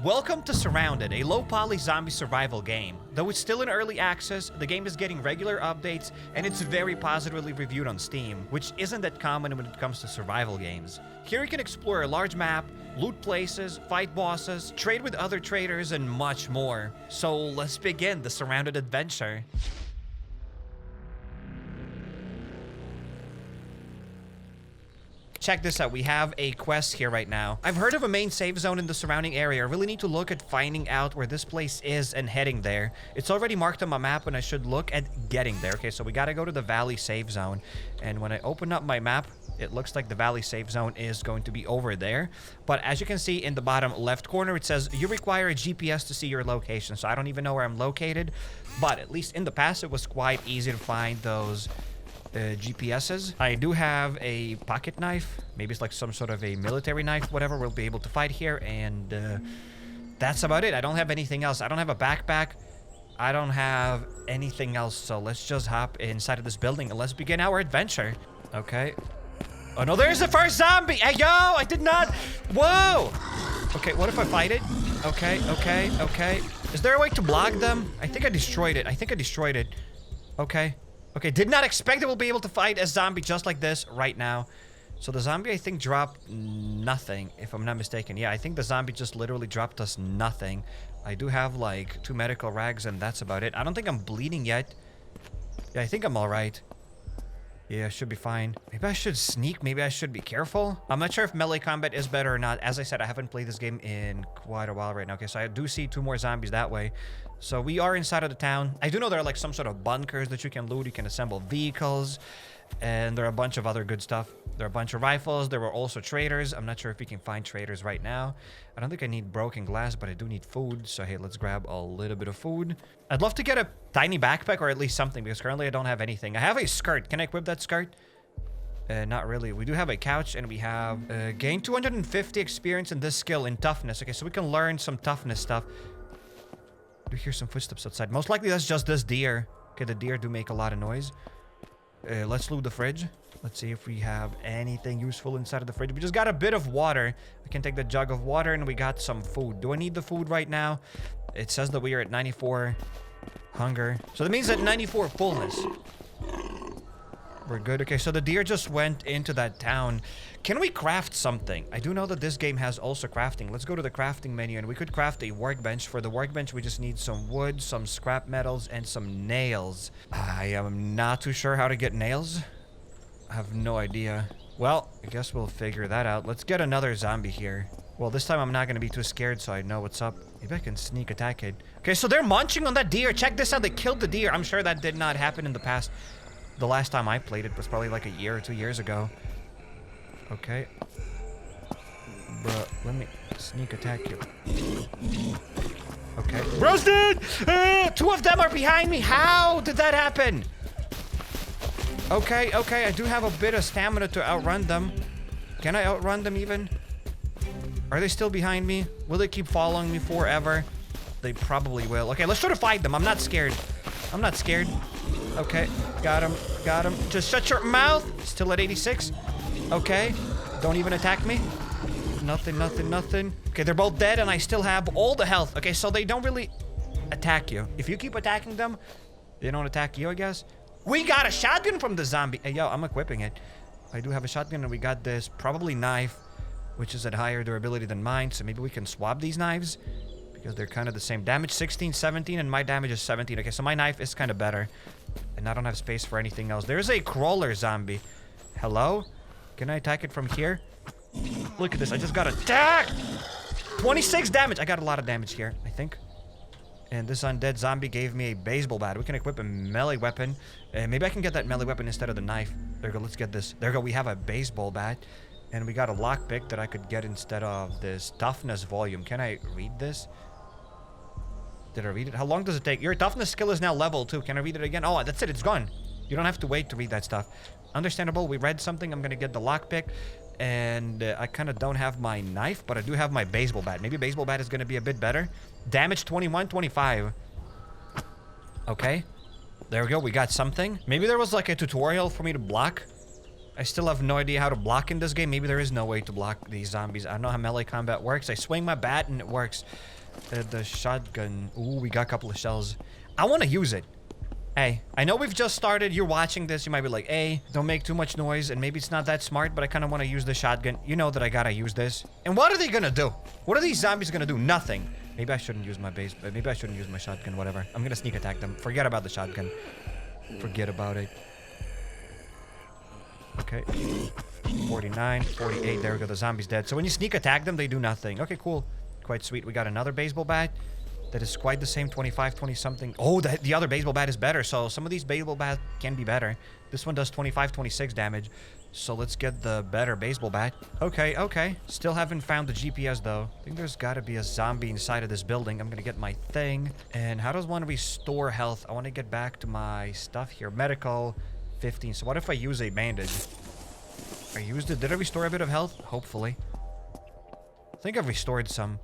Welcome to SurrounDead, a low-poly zombie survival game. Though it's still in early access, the game is getting regular updates, and it's very positively reviewed on Steam, which isn't that common when it comes to survival games. Here you can explore a large map, loot places, fight bosses, trade with other traders, and much more. So let's begin the SurrounDead adventure. Check this out, we have a quest here right now. I've heard of a main save zone in the surrounding area. I really need to look at finding out where this place is and heading there. It's already marked on my map and I should look at getting there. Okay, so we gotta go to the valley save zone. And when I open up my map, it looks like the valley save zone is going to be over there. But as you can see in the bottom left corner, it says you require a GPS to see your location. So I don't even know where I'm located. But at least in the past, it was quite easy to find those GPSs. I do have a pocket knife. Maybe it's like some sort of a military knife, whatever. We'll be able to fight here, and that's about it. I don't have anything else. I don't have a backpack. I don't have anything else, so let's just hop inside of this building and let's begin our adventure. Okay. Oh no, there's the first zombie! Hey, yo! I did not... Whoa! Okay, what if I fight it? Okay. Is there a way to block them? I think I destroyed it. Okay. Okay, did not expect that we'll be able to fight a zombie just like this right now. So the zombie, I think, dropped nothing, if I'm not mistaken. Yeah, I think the zombie just literally dropped us nothing. I do have, like, 2 medical rags, and that's about it. I don't think I'm bleeding yet. Yeah, I think I'm alright. Yeah, should be fine. Maybe I should sneak. Maybe I should be careful. I'm not sure if melee combat is better or not. As I said, I haven't played this game in quite a while right now. Okay, so I do see 2 more zombies that way. So we are inside of the town. I do know there are like some sort of bunkers that you can loot. You can assemble vehicles. And there are a bunch of other good stuff. There are a bunch of rifles. There were also traders. I'm not sure if we can find traders right now. I don't think I need broken glass, but I do need food. So hey, let's grab a little bit of food. I'd love to get a tiny backpack or at least something because currently I don't have anything. I have a skirt. Can I equip that skirt? Not really. We do have a couch and we have gain 250 experience in this skill in toughness. Okay, so we can learn some toughness stuff. I do hear some footsteps outside. Most likely that's just this deer. Okay, the deer do make a lot of noise. Let's loot the fridge. Let's see if we have anything useful inside of the fridge. We just got a bit of water. I can take the jug of water and we got some food. Do I need the food right now? It says that we are at 94 hunger. So that means that 94 fullness. We're good. Okay, so the deer just went into that town. Can we craft something? I do know that this game has also crafting. Let's go to the crafting menu and we could craft a workbench. For the workbench, we just need some wood, some scrap metals, and some nails. I am not too sure how to get nails. I have no idea. Well, I guess we'll figure that out. Let's get another zombie here. Well, this time I'm not going to be too scared, so I know what's up. Maybe I can sneak attack it. Okay, so they're munching on that deer. Check this out. They killed the deer. I'm sure that did not happen in the past. The last time I played it was probably like a year or 2 years ago. Okay. Bruh, let me sneak attack you. Okay. Roasted! 2 of them are behind me. How did that happen? Okay. I do have a bit of stamina to outrun them. Can I outrun them even? Are they still behind me? Will they keep following me forever? They probably will. Okay, let's try to fight them. I'm not scared. Okay, got him. Just shut your mouth. Still at 86. Okay, don't even attack me. Nothing. Okay, they're both dead and I still have all the health. Okay, so they don't really attack you. If you keep attacking them, they don't attack you, I guess. We got a shotgun from the zombie. Hey, yo, I'm equipping it. I do have a shotgun and we got this probably knife, which is at higher durability than mine. So maybe we can swap these knives because they're kind of the same. Damage 16, 17, and my damage is 17. Okay, so my knife is kind of better. And I don't have space for anything else. There's a crawler zombie. Hello? Can I attack it from here? Look at this. I just got attacked. 26 damage. I got a lot of damage here, I think. And this undead zombie gave me a baseball bat. We can equip a melee weapon. Maybe I can get that melee weapon instead of the knife. There we go. Let's get this. There we go. We have a baseball bat. And we got a lockpick that I could get instead of this toughness volume. Can I read this? Did I read it? How long does it take? Your toughness skill is now level 2. Can I read it again? Oh, that's it. It's gone. You don't have to wait to read that stuff. Understandable. We read something. I'm going to get the lockpick. And I kind of don't have my knife, but I do have my baseball bat. Maybe baseball bat is going to be a bit better. Damage 21, 25. Okay. There we go. We got something. Maybe there was like a tutorial for me to block. I still have no idea how to block in this game. Maybe there is no way to block these zombies. I don't know how melee combat works. I swing my bat and it works. The shotgun. Ooh, we got a couple of shells. I want to use it. Hey, I know we've just started. You're watching this. You might be like, hey, don't make too much noise. And maybe it's not that smart, but I kind of want to use the shotgun. You know that I gotta use this. And what are they gonna do? What are these zombies gonna do? Nothing. Maybe I shouldn't use my base. Maybe I shouldn't use my shotgun. Whatever. I'm gonna sneak attack them. Forget about the shotgun. Forget about it. Okay. 49, 48. There we go. The zombie's dead. So when you sneak attack them, they do nothing. Okay, cool. Quite sweet. We got another baseball bat. That is quite the same, 25, 20 something. Oh, the other baseball bat is better. So some of these baseball bats can be better. This one does 25, 26 damage. So let's get the better baseball bat. Okay, okay. Still haven't found the GPS though. I think there's gotta be a zombie inside of this building. I'm gonna get my thing. And how does one restore health? I want to get back to my stuff here. Medical, 15. So what if I use a bandage? I used it. Did I restore a bit of health? Hopefully. I think I've restored some.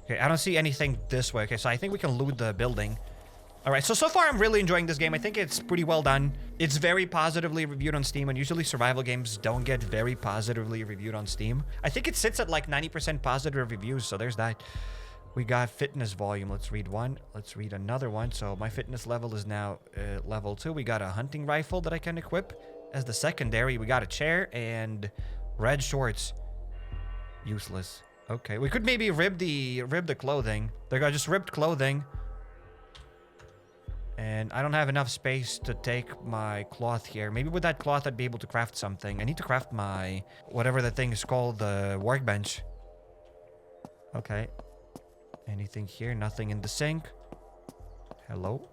Okay, I don't see anything this way. Okay, so I think we can loot the building. All right, so far I'm really enjoying this game. I think it's pretty well done. It's very positively reviewed on Steam, and usually survival games don't get very positively reviewed on Steam. I think it sits at like 90% positive reviews, so there's that. We got fitness volume. Let's read one. Let's read another one. So my fitness level is now level 2. We got a hunting rifle that I can equip as the secondary. We got a chair and red shorts. Useless. Okay, we could maybe rip the clothing. There go, just ripped clothing. And I don't have enough space to take my cloth here. Maybe with that cloth I'd be able to craft something. I need to craft my, whatever the thing is called, the workbench. Okay. Anything here? Nothing in the sink. Hello?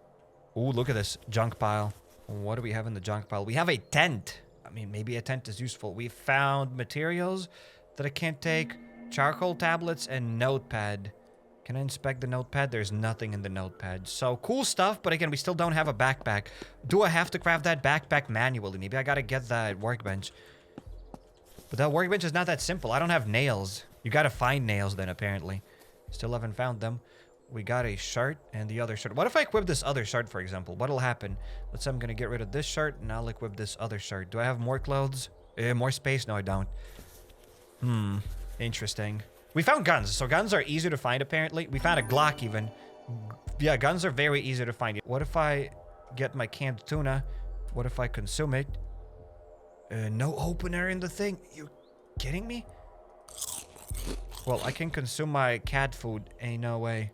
Ooh, look at this junk pile. What do we have in the junk pile? We have a tent. I mean, maybe a tent is useful. We found materials that I can't take. Charcoal tablets and notepad. Can I inspect the notepad? There's nothing in the notepad. So cool stuff, but again, we still don't have a backpack. Do I have to craft that backpack manually? Maybe I gotta get that workbench. But that workbench is not that simple. I don't have nails. You gotta find nails then, apparently. Still haven't found them. We got a shirt and the other shirt. What if I equip this other shirt, for example? What'll happen? Let's say I'm gonna get rid of this shirt and I'll equip this other shirt. Do I have more clothes? More space? No, I don't. Interesting. We found guns, so guns are easier to find apparently. We found a Glock even. Yeah, guns are very easy to find. What if I get my canned tuna? What if I consume it? No opener in the thing. You kidding me? Well, I can consume my cat food. Ain't no way.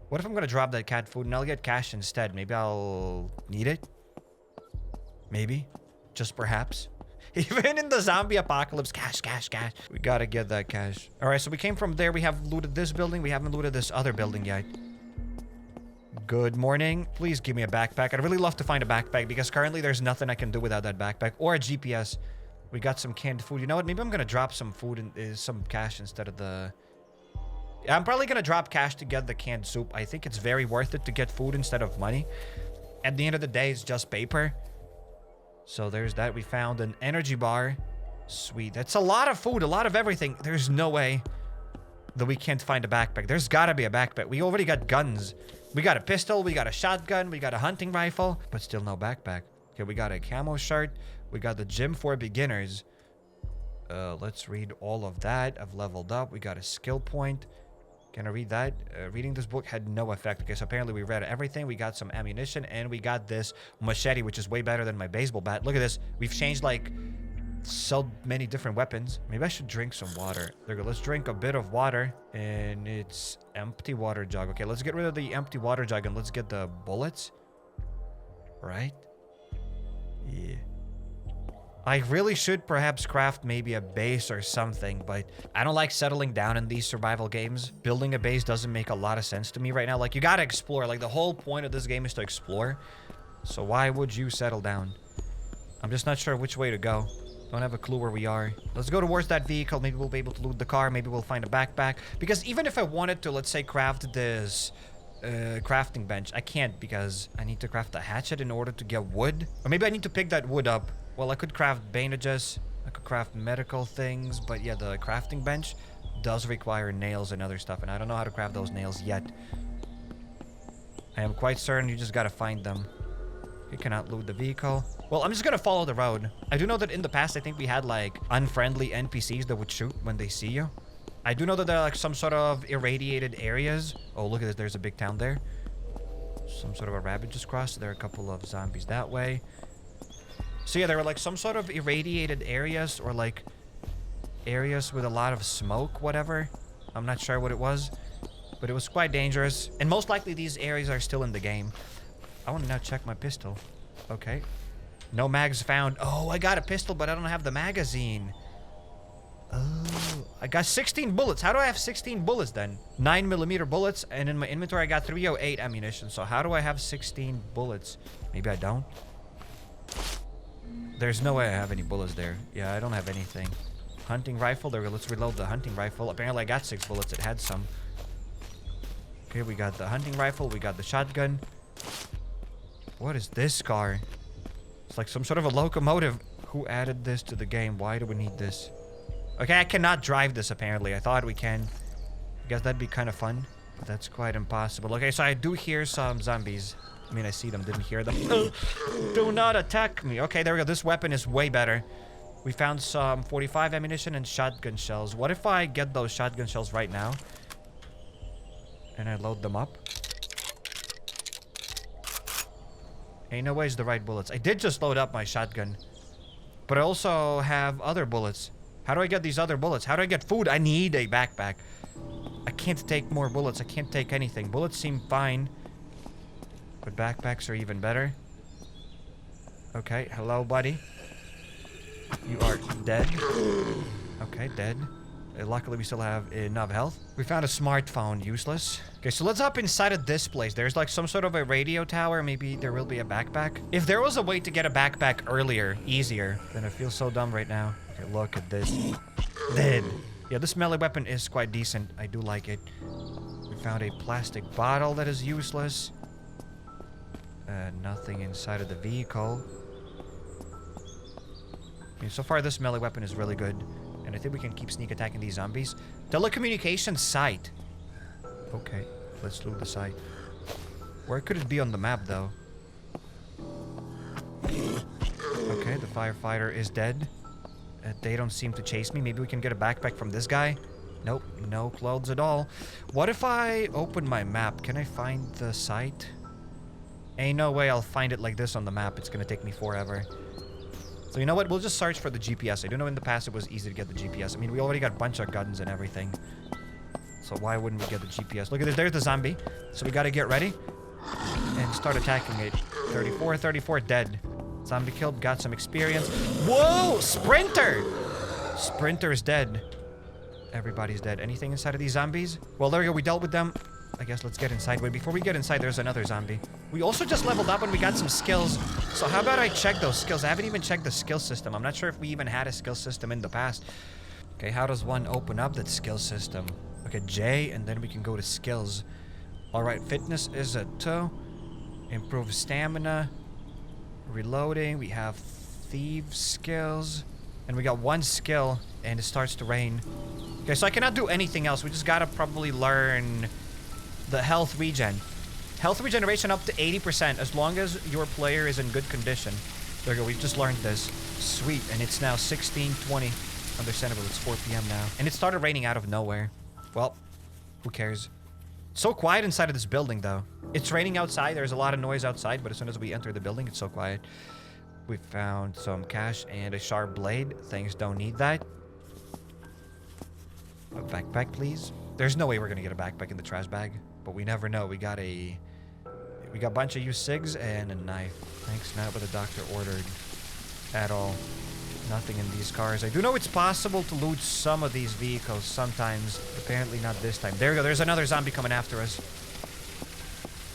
What if I'm gonna drop that cat food and I'll get cash instead? Maybe I'll need it? Maybe. Just perhaps. Even in the zombie apocalypse, cash, cash, cash. We gotta get that cash. All right, so we came from there. We have looted this building. We haven't looted this other building yet. Good morning. Please give me a backpack. I'd really love to find a backpack because currently there's nothing I can do without that backpack or a GPS. We got some canned food. You know what? Maybe I'm gonna drop some food and some cash instead of the... Yeah, I'm probably gonna drop cash to get the canned soup. I think it's very worth it to get food instead of money. At the end of the day, it's just paper. So there's that. We found an energy bar. Sweet. That's a lot of food, a lot of everything. There's no way that we can't find a backpack. There's gotta be a backpack. We already got guns. We got a pistol, we got a shotgun, we got a hunting rifle, but still no backpack. Okay, we got a camo shirt. We got the gym for beginners. Let's read all of that. I've leveled up. We got a skill point. Can I read that? Reading this book had no effect. Okay, so apparently we read everything. We got some ammunition, and we got this machete, which is way better than my baseball bat. Look at this. We've changed, like, so many different weapons. Maybe I should drink some water. There we go. Let's drink a bit of water, and it's empty water jug. Okay, let's get rid of the empty water jug, and let's get the bullets. Right? Yeah. I really should perhaps craft maybe a base or something, but I don't like settling down in these survival games. Building a base doesn't make a lot of sense to me right now. Like, you gotta explore. Like, the whole point of this game is to explore. So why would you settle down? I'm just not sure which way to go. Don't have a clue where we are. Let's go towards that vehicle. Maybe we'll be able to loot the car. Maybe we'll find a backpack. Because even if I wanted to, let's say, craft this crafting bench, I can't because I need to craft a hatchet in order to get wood. Or maybe I need to pick that wood up. Well, I could craft bandages, I could craft medical things, but yeah, the crafting bench does require nails and other stuff, and I don't know how to craft those nails yet. I am quite certain you just gotta find them. You cannot loot the vehicle. Well, I'm just gonna follow the road. I do know that in the past, I think we had like unfriendly NPCs that would shoot when they see you. I do know that there are like some sort of irradiated areas. Oh, look at this. There's a big town there. Some sort of a rabbit just crossed. There are a couple of zombies that way. So yeah, there were like some sort of irradiated areas or like areas with a lot of smoke, whatever. I'm not sure what it was, but it was quite dangerous. And most likely these areas are still in the game. I want to now check my pistol. Okay. No mags found. Oh, I got a pistol, but I don't have the magazine. Oh, I got 16 bullets. How do I have 16 bullets then? 9mm bullets, and in my inventory I got 308 ammunition. So how do I have 16 bullets? Maybe I don't. There's no way I have any bullets there. Yeah, I don't have anything. Hunting rifle. There we go. Let's reload the hunting rifle. Apparently I got 6 bullets. It had some. Okay, we got the hunting rifle. We got the shotgun. What is this car? It's like some sort of a locomotive. Who added this to the game? Why do we need this? Okay, I cannot drive this apparently. I thought we can. I guess that'd be kind of fun. But that's quite impossible. Okay, so I do hear some zombies. I mean, I see them, didn't hear them. Do not attack me. Okay, there we go. This weapon is way better. We found some 45 ammunition and shotgun shells. What if I get those shotgun shells right now? And I load them up? Ain't no way it's the right bullets. I did just load up my shotgun. But I also have other bullets. How do I get these other bullets? How do I get food? I need a backpack. I can't take more bullets. I can't take anything. Bullets seem fine. But backpacks are even better. Okay, hello, buddy. You are dead. Okay, dead. Luckily, we still have enough health. We found a smartphone. Useless. Okay, so let's hop inside of this place. There's like some sort of a radio tower. Maybe there will be a backpack. If there was a way to get a backpack earlier, easier, then I feel so dumb right now. Okay, look at this. Dead. Yeah, this melee weapon is quite decent. I do like it. We found a plastic bottle that is useless. Nothing inside of the vehicle. I mean, so far this melee weapon is really good. And I think we can keep sneak attacking these zombies. Telecommunications site. Okay, let's loot the site. Where could it be on the map, though? Okay, the firefighter is dead. They don't seem to chase me. Maybe we can get a backpack from this guy. Nope, no clothes at all. What if I open my map? Can I find the site? Ain't no way I'll find it like this on the map. It's gonna take me forever. So you know what? We'll just search for the GPS. I do know in the past it was easy to get the GPS. I mean, we already got a bunch of guns and everything. So why wouldn't we get the GPS? Look at this. There's the zombie. So we gotta get ready and start attacking it. 34 dead. Zombie killed. Got some experience. Whoa! Sprinter! Sprinter is dead. Everybody's dead. Anything inside of these zombies? Well, there we go. We dealt with them. I guess let's get inside. Wait, before we get inside, there's another zombie. We also just leveled up and we got some skills. So how about I check those skills? I haven't even checked the skill system. I'm not sure if we even had a skill system in the past. Okay, how does one open up that skill system? Okay, J, and then we can go to skills. Alright, fitness is a 2. Improve stamina. Reloading. We have thieves skills. And we got 1 skill, and it starts to rain. Okay, so I cannot do anything else. We just gotta probably learn the health regen. Health regeneration up to 80% as long as your player is in good condition. There we go, we've just learned this. Sweet, and it's now 16:20. Understandable, it's 4 p.m. now. And it started raining out of nowhere. Well, who cares? So quiet inside of this building, though. It's raining outside, there's a lot of noise outside, but as soon as we enter the building, it's so quiet. We found some cash and a sharp blade. Things don't need that. A backpack, please. There's no way we're gonna get a backpack in the trash bag, but we never know. We got a bunch of used cigs and a knife. Thanks, not what the doctor ordered at all. Nothing in these cars. I do know it's possible to loot some of these vehicles sometimes. Apparently not this time. There we go. There's another zombie coming after us.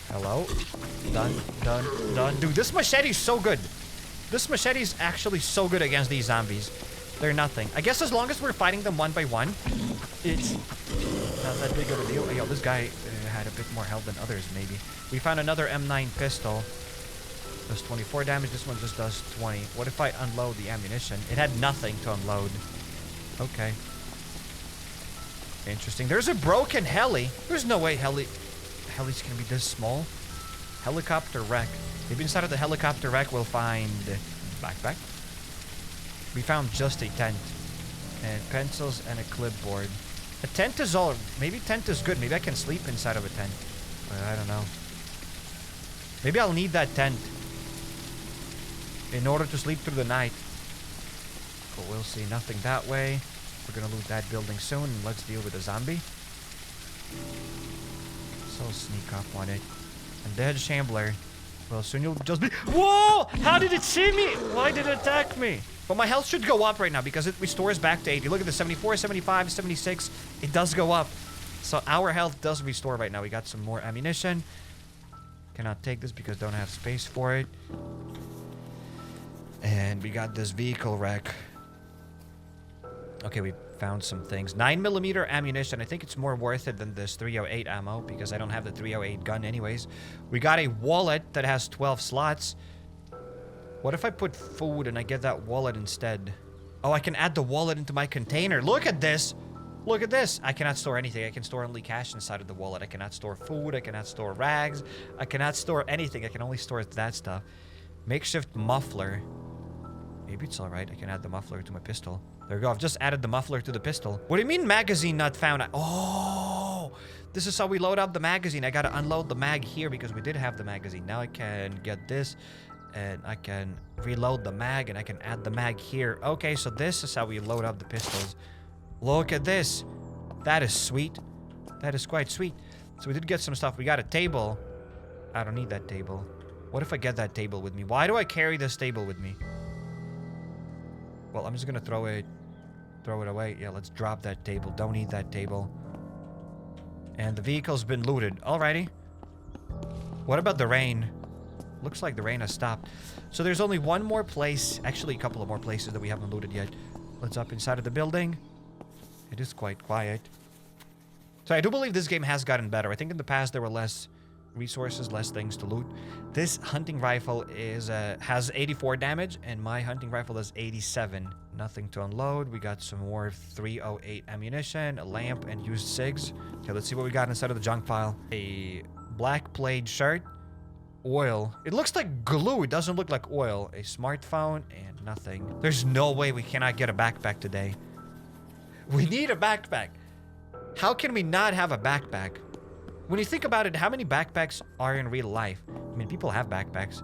Hello? Done. Dude, this machete's so good. This machete's actually so good against these zombies. They're nothing. I guess as long as we're fighting them one by one, it's not that big of a deal. Yo, this guy had a bit more health than others, maybe. We found another M9 pistol. Does 24 damage. This one just does 20. What if I unload the ammunition? It had nothing to unload. Okay. Interesting. There's a broken heli. There's no way heli's gonna be this small. Helicopter wreck. Maybe inside of the helicopter wreck we'll find backpack. We found just a tent. And pencils and a clipboard. A tent is all... Maybe tent is good. Maybe I can sleep inside of a tent. But I don't know. Maybe I'll need that tent in order to sleep through the night. But we'll see. Nothing that way. We're gonna loot that building soon. And let's deal with the zombie. So I'll sneak up on it. And dead shambler. Well, soon you'll just be... Whoa! How did it see me? Why did it attack me? But my health should go up right now because it restores back to 80. Look at the 74, 75, 76. It does go up. So our health does restore right now. We got some more ammunition. Cannot take this because don't have space for it. And we got this vehicle wreck. Okay, we found some things. 9mm ammunition. I think it's more worth it than this 308 ammo because I don't have the 308 gun anyways. We got a wallet that has 12 slots. What if I put food and I get that wallet instead? Oh, I can add the wallet into my container. Look at this. Look at this. I cannot store anything. I can store only cash inside of the wallet. I cannot store food. I cannot store rags. I cannot store anything. I can only store that stuff. Makeshift muffler. Maybe it's alright. I can add the muffler to my pistol. There we go. I've just added the muffler to the pistol. What do you mean magazine not found? Oh, this is how we load up the magazine. I gotta unload the mag here because we did have the magazine. Now I can get this. And I can reload the mag and I can add the mag here. Okay, so this is how we load up the pistols. Look at this. That is sweet. That is quite sweet. So we did get some stuff. We got a table. I don't need that table. What if I get that table with me? Why do I carry this table with me? Well, I'm just gonna throw it away. Yeah, let's drop that table. Don't need that table. And the vehicle's been looted. Alrighty. What about the rain? Looks like the rain has stopped. So there's only one more place. Actually, a couple of more places that we haven't looted yet. Let's up inside of the building. It is quite quiet. So I do believe this game has gotten better. I think in the past there were less resources, less things to loot. This hunting rifle has 84 damage, and my hunting rifle does 87. Nothing to unload. We got some more 308 ammunition, a lamp, and used cigs. Okay, let's see what we got inside of the junk pile. A black plaid shirt. Oil. It looks like glue. It doesn't look like oil. A smartphone and nothing. There's no way we cannot get a backpack today. We need a backpack. How can we not have a backpack? When you think about it, how many backpacks are in real life? I mean, people have backpacks,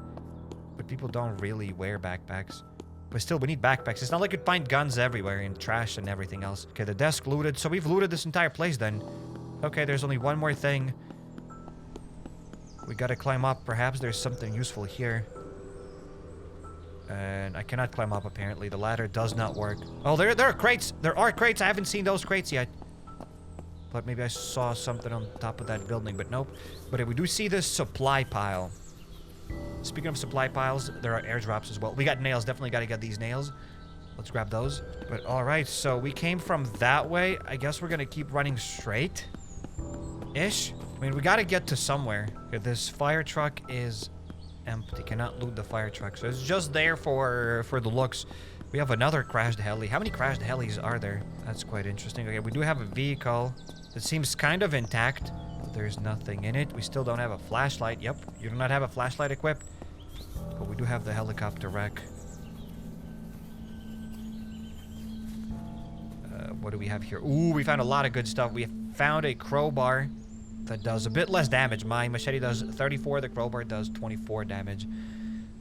but people don't really wear backpacks. But still, we need backpacks. It's not like you'd find guns everywhere and trash and everything else. Okay, the desk looted. So we've looted this entire place then. Okay, there's only one more thing. We gotta climb up. Perhaps there's something useful here. And I cannot climb up, apparently. The ladder does not work. Oh, there are crates. There are crates. I haven't seen those crates yet. But maybe I saw something on top of that building, but nope. But we do see this supply pile. Speaking of supply piles, there are airdrops as well. We got nails. Definitely gotta get these nails. Let's grab those. But alright, so we came from that way. I guess we're gonna keep running straight-ish. I mean, we gotta get to somewhere. Okay, this fire truck is empty. Cannot loot the fire truck. So it's just there for the looks. We have another crashed heli. How many crashed helis are there? That's quite interesting. Okay, we do have a vehicle that seems kind of intact. But there's nothing in it. We still don't have a flashlight. Yep, you do not have a flashlight equipped. But we do have the helicopter wreck. What do we have here? Ooh, we found a lot of good stuff. We found a crowbar that does a bit less damage. My machete does 34. The crowbar does 24 damage.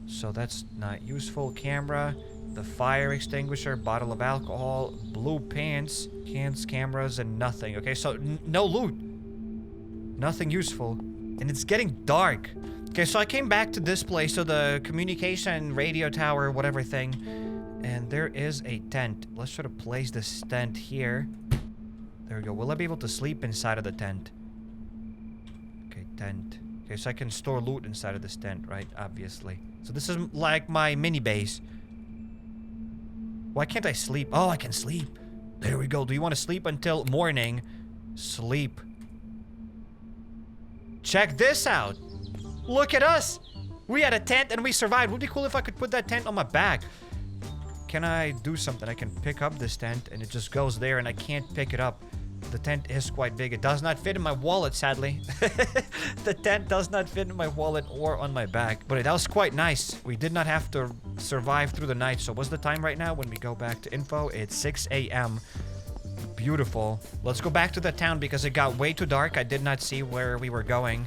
So that's not useful. Camera, the fire extinguisher, bottle of alcohol, blue pants, cans, cameras, and nothing. Okay, so no loot. Nothing useful. And it's getting dark. Okay, so I came back to this place, so the communication radio tower, whatever thing. And there is a tent. Let's try to place this tent here. There we go. Will I be able to sleep inside of the tent? Okay, tent. Okay, so I can store loot inside of this tent, right? Obviously. So this is like my mini base. Why can't I sleep? Oh, I can sleep. There we go. Do you want to sleep until morning? Sleep. Check this out. Look at us. We had a tent and we survived. Would be cool if I could put that tent on my back. Can I do something? I can pick up this tent and it just goes there and I can't pick it up. The tent is quite big. It does not fit in my wallet, sadly. The tent does not fit in my wallet or on my back. But it was quite nice. We did not have to survive through the night. So what's the time right now when we go back to info? It's 6 a.m. Beautiful. Let's go back to the town because it got way too dark. I did not see where we were going.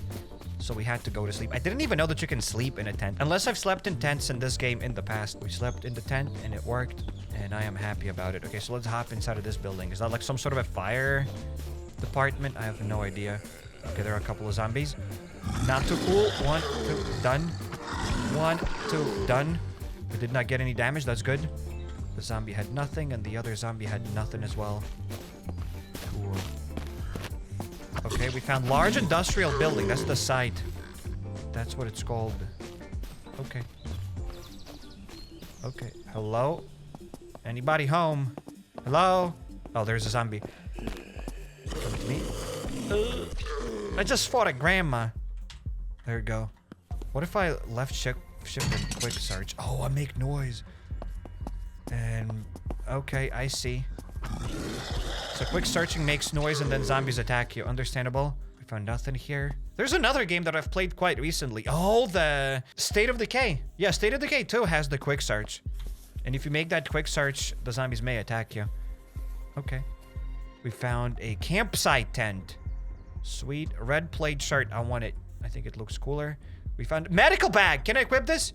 So we had to go to sleep. I didn't even know that you can sleep in a tent. Unless I've slept in tents in this game in the past. We slept in the tent and it worked. And I am happy about it. Okay, so let's hop inside of this building. Is that like some sort of a fire department? I have no idea. Okay, there are a couple of zombies. Not too cool. 1, 2, done. 1, 2, done. We did not get any damage. That's good. The zombie had nothing and the other zombie had nothing as well. Cool. Okay, we found large industrial building. That's the site. That's what it's called. Okay. Okay. Hello? Anybody home? Hello? Oh, there's a zombie. Come to me. I just fought a grandma. There we go. What if I left shift and quick search? Oh, I make noise. And okay, I see. So quick searching makes noise and then zombies attack you. Understandable. We found nothing here. There's another game that I've played quite recently. Oh, the State of Decay. Yeah, State of Decay 2 has the quick search. And if you make that quick search, the zombies may attack you. Okay. We found a campsite tent. Sweet. Red plaid shirt. I want it. I think it looks cooler. We found a medical bag. Can I equip this?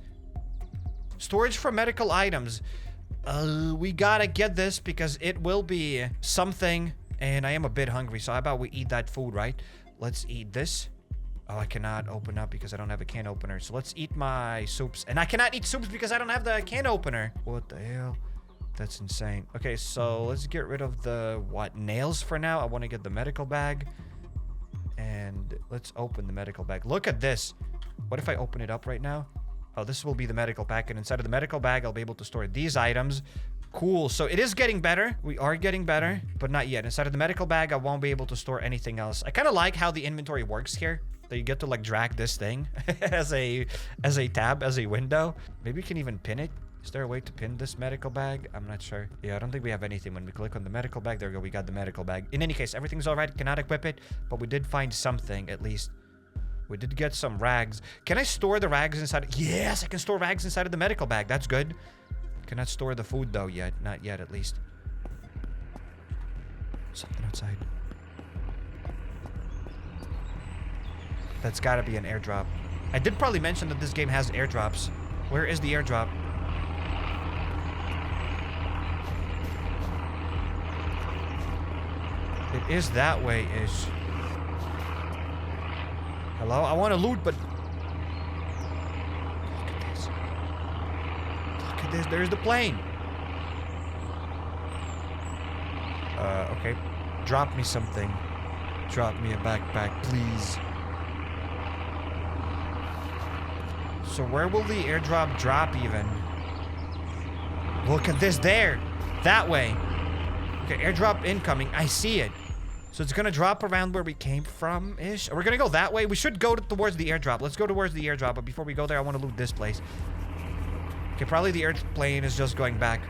Storage for medical items. We gotta get this because it will be something. And I am a bit hungry. So how about we eat that food, right? Let's eat this. Oh, I cannot open up because I don't have a can opener. So let's eat my soups. And I cannot eat soups because I don't have the can opener. What the hell? That's insane. Okay, so let's get rid of the, nails for now. I want to get the medical bag. And let's open the medical bag. Look at this. What if I open it up right now? Oh, this will be the medical bag. And inside of the medical bag, I'll be able to store these items. Cool. So it is getting better. We are getting better, but not yet. Inside of the medical bag, I won't be able to store anything else. I kind of like how the inventory works here. That you get to like drag this thing as a tab, as a window. Maybe you can even pin it. Is there a way to pin this medical bag? I'm not sure. Yeah, I don't think we have anything. When we click on the medical bag, there we go. We got the medical bag. In any case, everything's all right. Cannot equip it, but we did find something at least. We did get some rags. Can I store the rags inside? Yes, I can store rags inside of the medical bag. That's good. Cannot store the food though yet. Not yet, at least. Something outside. That's gotta be an airdrop. I did probably mention that this game has airdrops. Where is the airdrop? It is that way-ish. Hello? I want to loot, but... Look at this. Look at this. There's the plane. Okay. Drop me something. Drop me a backpack, please. So where will the airdrop drop even? Look at this there. That way. Okay, airdrop incoming. I see it. So it's gonna drop around where we came from-ish. We're gonna go that way. We should go towards the airdrop. Let's go towards the airdrop. But before we go there, I want to loot this place. Okay, probably the airplane is just going back.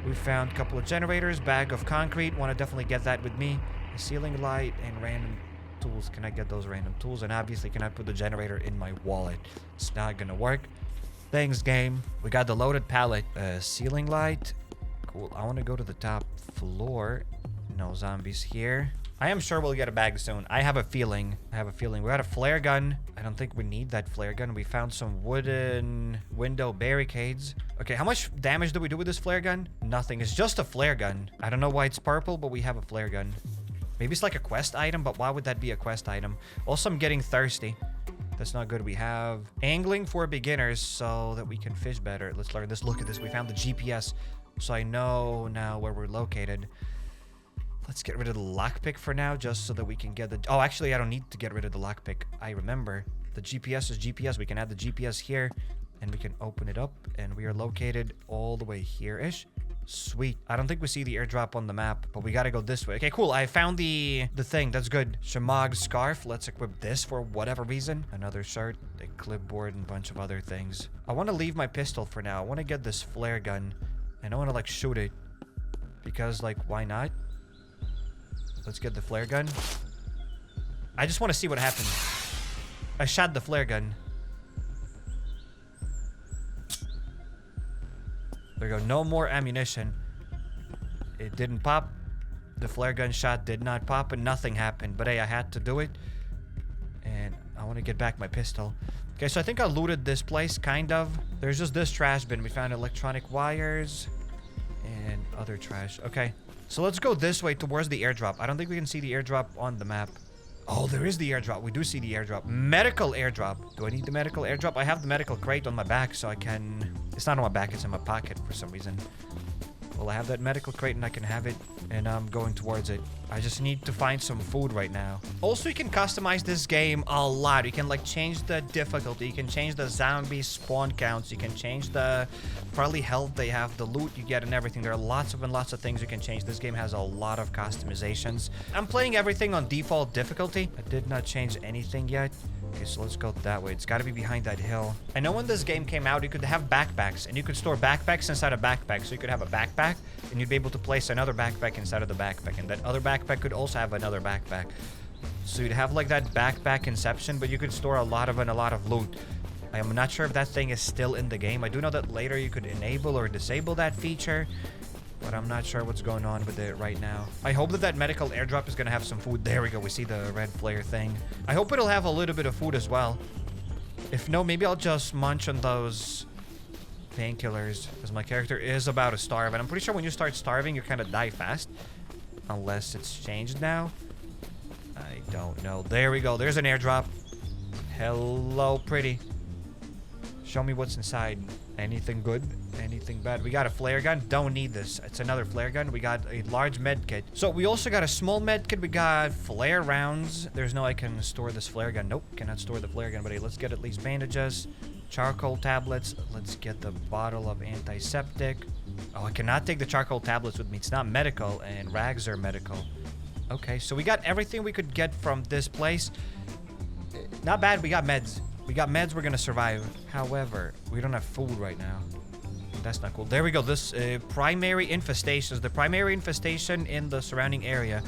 We found a couple of generators, bag of concrete. Want to definitely get that with me. A ceiling light and random tools. Can I get those random tools? And obviously, can I put the generator in my wallet? It's not gonna work. Thanks, game. We got the loaded pallet. Ceiling light. Cool. I want to go to the top floor. No zombies here. I am sure we'll get a bag soon. I have a feeling. We got a flare gun. I don't think we need that flare gun. We found some wooden window barricades. Okay, how much damage do we do with this flare gun? Nothing. It's just a flare gun. I don't know why it's purple, but we have a flare gun. Maybe it's like a quest item, but why would that be a quest item? Also, I'm getting thirsty. That's not good. We have angling for beginners so that we can fish better. Let's learn this. Look at this. We found the GPS, so I know now where we're located. Let's get rid of the lockpick for now, just so that we can get the... Oh, actually, I don't need to get rid of the lockpick. I remember. The GPS is GPS. We can add the GPS here, and we can open it up, and we are located all the way here-ish. Sweet. I don't think we see the airdrop on the map, but we gotta go this way. Okay, cool. I found the thing. That's good. Shamag scarf. Let's equip this for whatever reason. Another shirt, a clipboard, and a bunch of other things. I want to leave my pistol for now. I want to get this flare gun, and I want to, like, shoot it. Because, like, why not? Let's get the flare gun. I just want to see what happens. I shot the flare gun. There we go. No more ammunition. It didn't pop. The flare gun shot did not pop and nothing happened. But hey, I had to do it. And I want to get back my pistol. Okay, so I think I looted this place, kind of. There's just this trash bin. We found electronic wires and other trash. Okay, so let's go this way towards the airdrop. I don't think we can see the airdrop on the map. Oh, there is the airdrop. We do see the airdrop. Medical airdrop. Do I need the medical airdrop? I have the medical crate on my back, so I can... It's not on my back, it's in my pocket for some reason. Well, I have that medical crate and I can have it, and I'm going towards it. I just need to find some food right now. Also, you can customize this game a lot. You can like change the difficulty. You can change the zombie spawn counts. You can change the probably health they have, the loot you get and everything. There are lots of things you can change. This game has a lot of customizations. I'm playing everything on default difficulty. I did not change anything yet. Okay, so let's go that way. It's got to be behind that hill. I know when this game came out, you could have backpacks, and you could store backpacks inside a backpack. So you could have a backpack, and you'd be able to place another backpack inside of the backpack, and that other backpack could also have another backpack. So you'd have like that backpack inception, but you could store a lot of loot. I am not sure if that thing is still in the game. I do know that later you could enable or disable that feature, but I'm not sure what's going on with it right now. I hope that that medical airdrop is going to have some food. There we go. We see the red flare thing. I hope it'll have a little bit of food as well. If no, maybe I'll just munch on those painkillers, because my character is about to starve. And I'm pretty sure when you start starving, you kind of die fast. Unless it's changed now. I don't know. There we go. There's an airdrop. Hello, pretty. Show me what's inside. Anything good? Anything bad? We got a flare gun. Don't need this. It's another flare gun. We got a large med kit. So we also got a small med kit. We got flare rounds. There's no I can store this flare gun. Nope, cannot store the flare gun. But hey, let's get at least bandages, charcoal tablets. Let's get the bottle of antiseptic. Oh, I cannot take the charcoal tablets with me. It's not medical, and rags are medical. Okay, so we got everything we could get from this place. Not bad. We got meds. We got meds, we're gonna survive. However, we don't have food right now. That's not cool. There we go. This primary infestations. The primary infestation in the surrounding area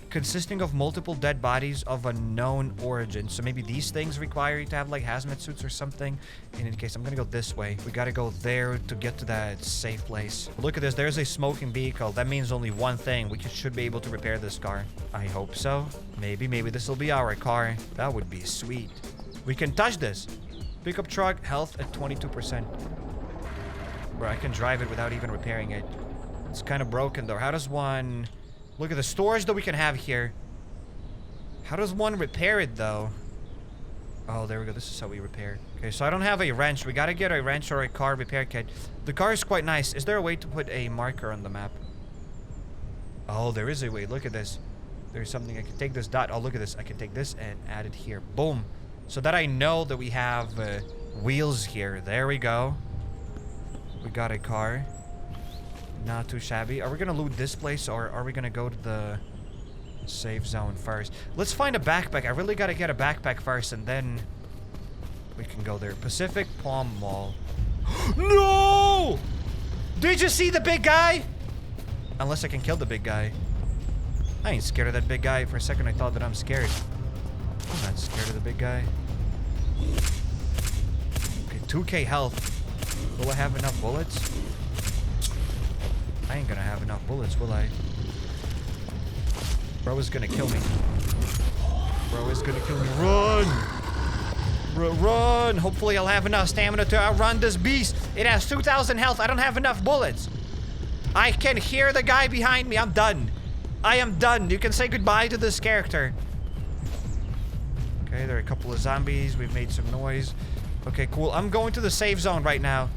consisting of multiple dead bodies of unknown origin. So maybe these things require you to have like hazmat suits or something. In any case, I'm gonna go this way. We gotta go there to get to that safe place. Look at this. There's a smoking vehicle. That means only one thing. We should be able to repair this car. I hope so. Maybe this will be our car. That would be sweet. We can touch this. Pickup truck, health at 22%. Bro, I can drive it without even repairing it. It's kind of broken though. How does one... Look at the storage that we can have here. How does one repair it though? Oh, there we go. This is how we repair. Okay, so I don't have a wrench. We gotta get a wrench or a car repair kit. The car is quite nice. Is there a way to put a marker on the map? Oh, there is a way. Look at this. There's something. I can take this dot. Oh, look at this. I can take this and add it here. Boom. So that I know that we have wheels here. There we go. We got a car. Not too shabby. Are we gonna loot this place or are we gonna go to the safe zone first? Let's find a backpack. I really gotta get a backpack first and then we can go there. Pacific Palm Mall. No! Did you see the big guy? Unless I can kill the big guy. I ain't scared of that big guy. For a second I thought that I'm scared. I'm not scared of the big guy. Okay, 2k health. Will I have enough bullets? I ain't gonna have enough bullets, will I? Bro is gonna kill me. Bro is gonna kill me. Run! Run! Hopefully I'll have enough stamina to outrun this beast. It has 2,000 health. I don't have enough bullets. I can hear the guy behind me. I'm done. I am done. You can say goodbye to this character. Okay, there are a couple of zombies. We've made some noise. Okay, cool. I'm going to the safe zone right now.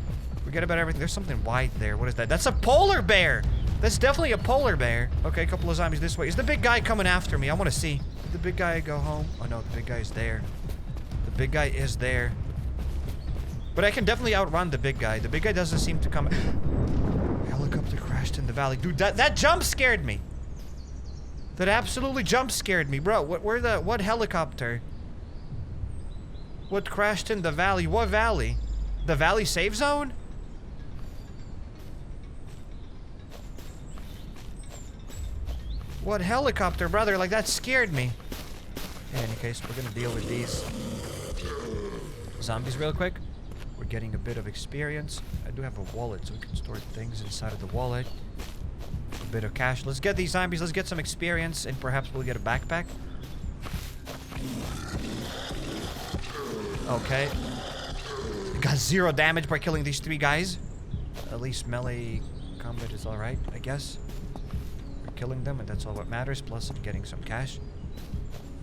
Forget about everything. There's something white there. What is that? That's a polar bear. That's definitely a polar bear. Okay, a couple of zombies this way. Is the big guy coming after me? I want to see. Did the big guy go home? Oh, no. The big guy's there. The big guy is there. But I can definitely outrun the big guy. The big guy doesn't seem to come. Helicopter crashed in the valley. Dude, that jump scared me. That absolutely jump scared me. Bro, what helicopter? What crashed in the valley? What valley? The valley safe zone? What helicopter, brother? Like, that scared me. In any case, we're gonna deal with these zombies real quick. We're getting a bit of experience. I do have a wallet, so we can store things inside of the wallet. A bit of cash. Let's get these zombies. Let's get some experience, and perhaps we'll get a backpack. Okay. Got 0 damage by killing these 3 guys. At least melee combat is alright, I guess. We're killing them, and that's all what matters. Plus, I'm getting some cash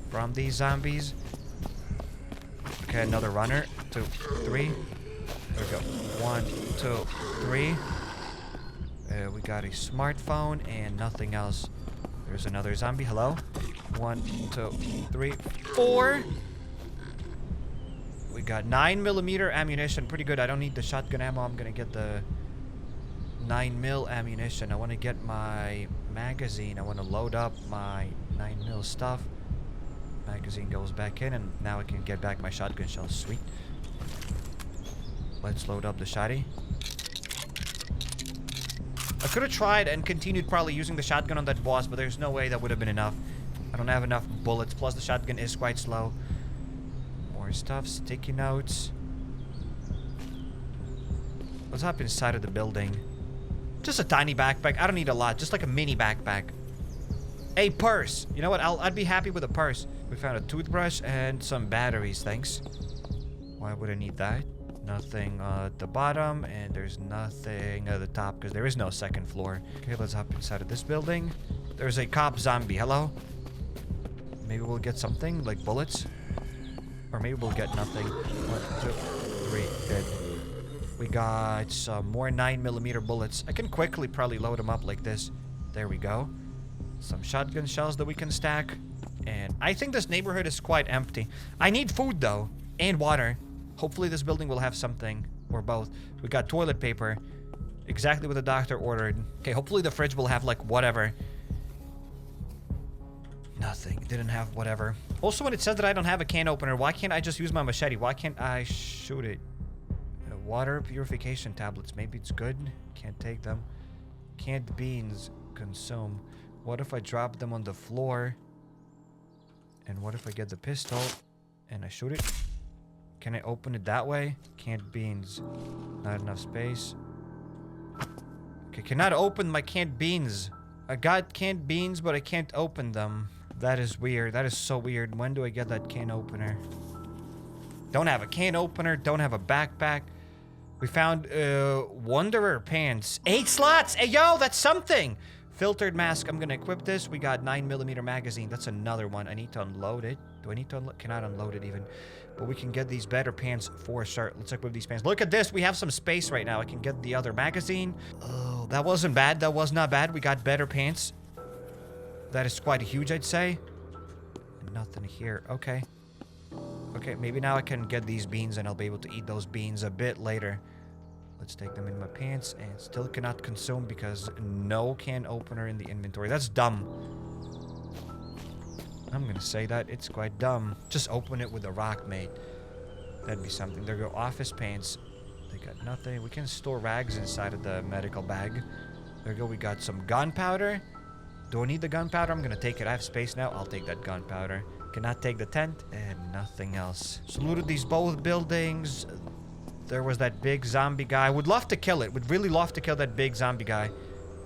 from these zombies. Okay, another runner. 2, 3. There we go. 1, 2, 3. We got a smartphone and nothing else. There's another zombie. Hello? 1, 2, 3, 4. We got 9mm ammunition. Pretty good. I don't need the shotgun ammo. I'm gonna get the 9mm ammunition. I want to get my magazine. I want to load up my 9mm stuff. Magazine goes back in, and now I can get back my shotgun shells. Sweet. Let's load up the shotty. I could have tried and continued probably using the shotgun on that boss, but there's no way that would have been enough. I don't have enough bullets, plus the shotgun is quite slow. More stuff, sticky notes. What's up inside of the building? Just a tiny backpack. I don't need a lot, just like a mini backpack. A purse. You know what? I'd be happy with a purse. We found a toothbrush and some batteries, thanks. Why would I need that? Nothing at the bottom, and there's nothing at the top because there is no second floor. Okay, let's hop inside of this building. There's a cop zombie. Hello? Maybe we'll get something like bullets. Or maybe we'll get nothing. 1, 2, 3. Dead. We got some more 9mm bullets. I can quickly probably load them up like this. There we go. Some shotgun shells that we can stack. And I think this neighborhood is quite empty. I need food though. And water. Hopefully this building will have something. Or both. We got toilet paper. Exactly what the doctor ordered. Okay, hopefully the fridge will have like whatever. Nothing. Didn't have whatever. Also, when it says that I don't have a can opener, why can't I just use my machete? Why can't I shoot it? Water purification tablets. Maybe it's good. Can't take them. Canned beans. Consume. What if I drop them on the floor? And what if I get the pistol and I shoot it? Can I open it that way? Canned beans. Not enough space. Okay, cannot open my canned beans. I got canned beans, but I can't open them. That is weird. That is so weird. When do I get that can opener? Don't have a can opener. Don't have a backpack. We found Wanderer pants. 8 slots! Hey, yo, that's something! Filtered mask. I'm gonna equip this. We got 9mm magazine. That's another one. I need to unload it. Do I need to unload? Cannot unload it even. But we can get these better pants for sure. Let's equip these pants. Look at this. We have some space right now. I can get the other magazine. Oh, that wasn't bad. That was not bad. We got better pants. That is quite huge, I'd say. Nothing here. Okay. Okay, maybe now I can get these beans and I'll be able to eat those beans a bit later. Let's take them in my pants and still cannot consume because no can opener in the inventory. That's dumb. I'm gonna say that. It's quite dumb. Just open it with a rock, mate. That'd be something. There go office pants. They got nothing. We can store rags inside of the medical bag. There go. We got some gunpowder. Do I need the gunpowder? I'm gonna take it. I have space now. I'll take that gunpowder. Cannot take the tent and nothing else. So looted these both buildings. There was that big zombie guy. Would love to kill it. Would really love to kill that big zombie guy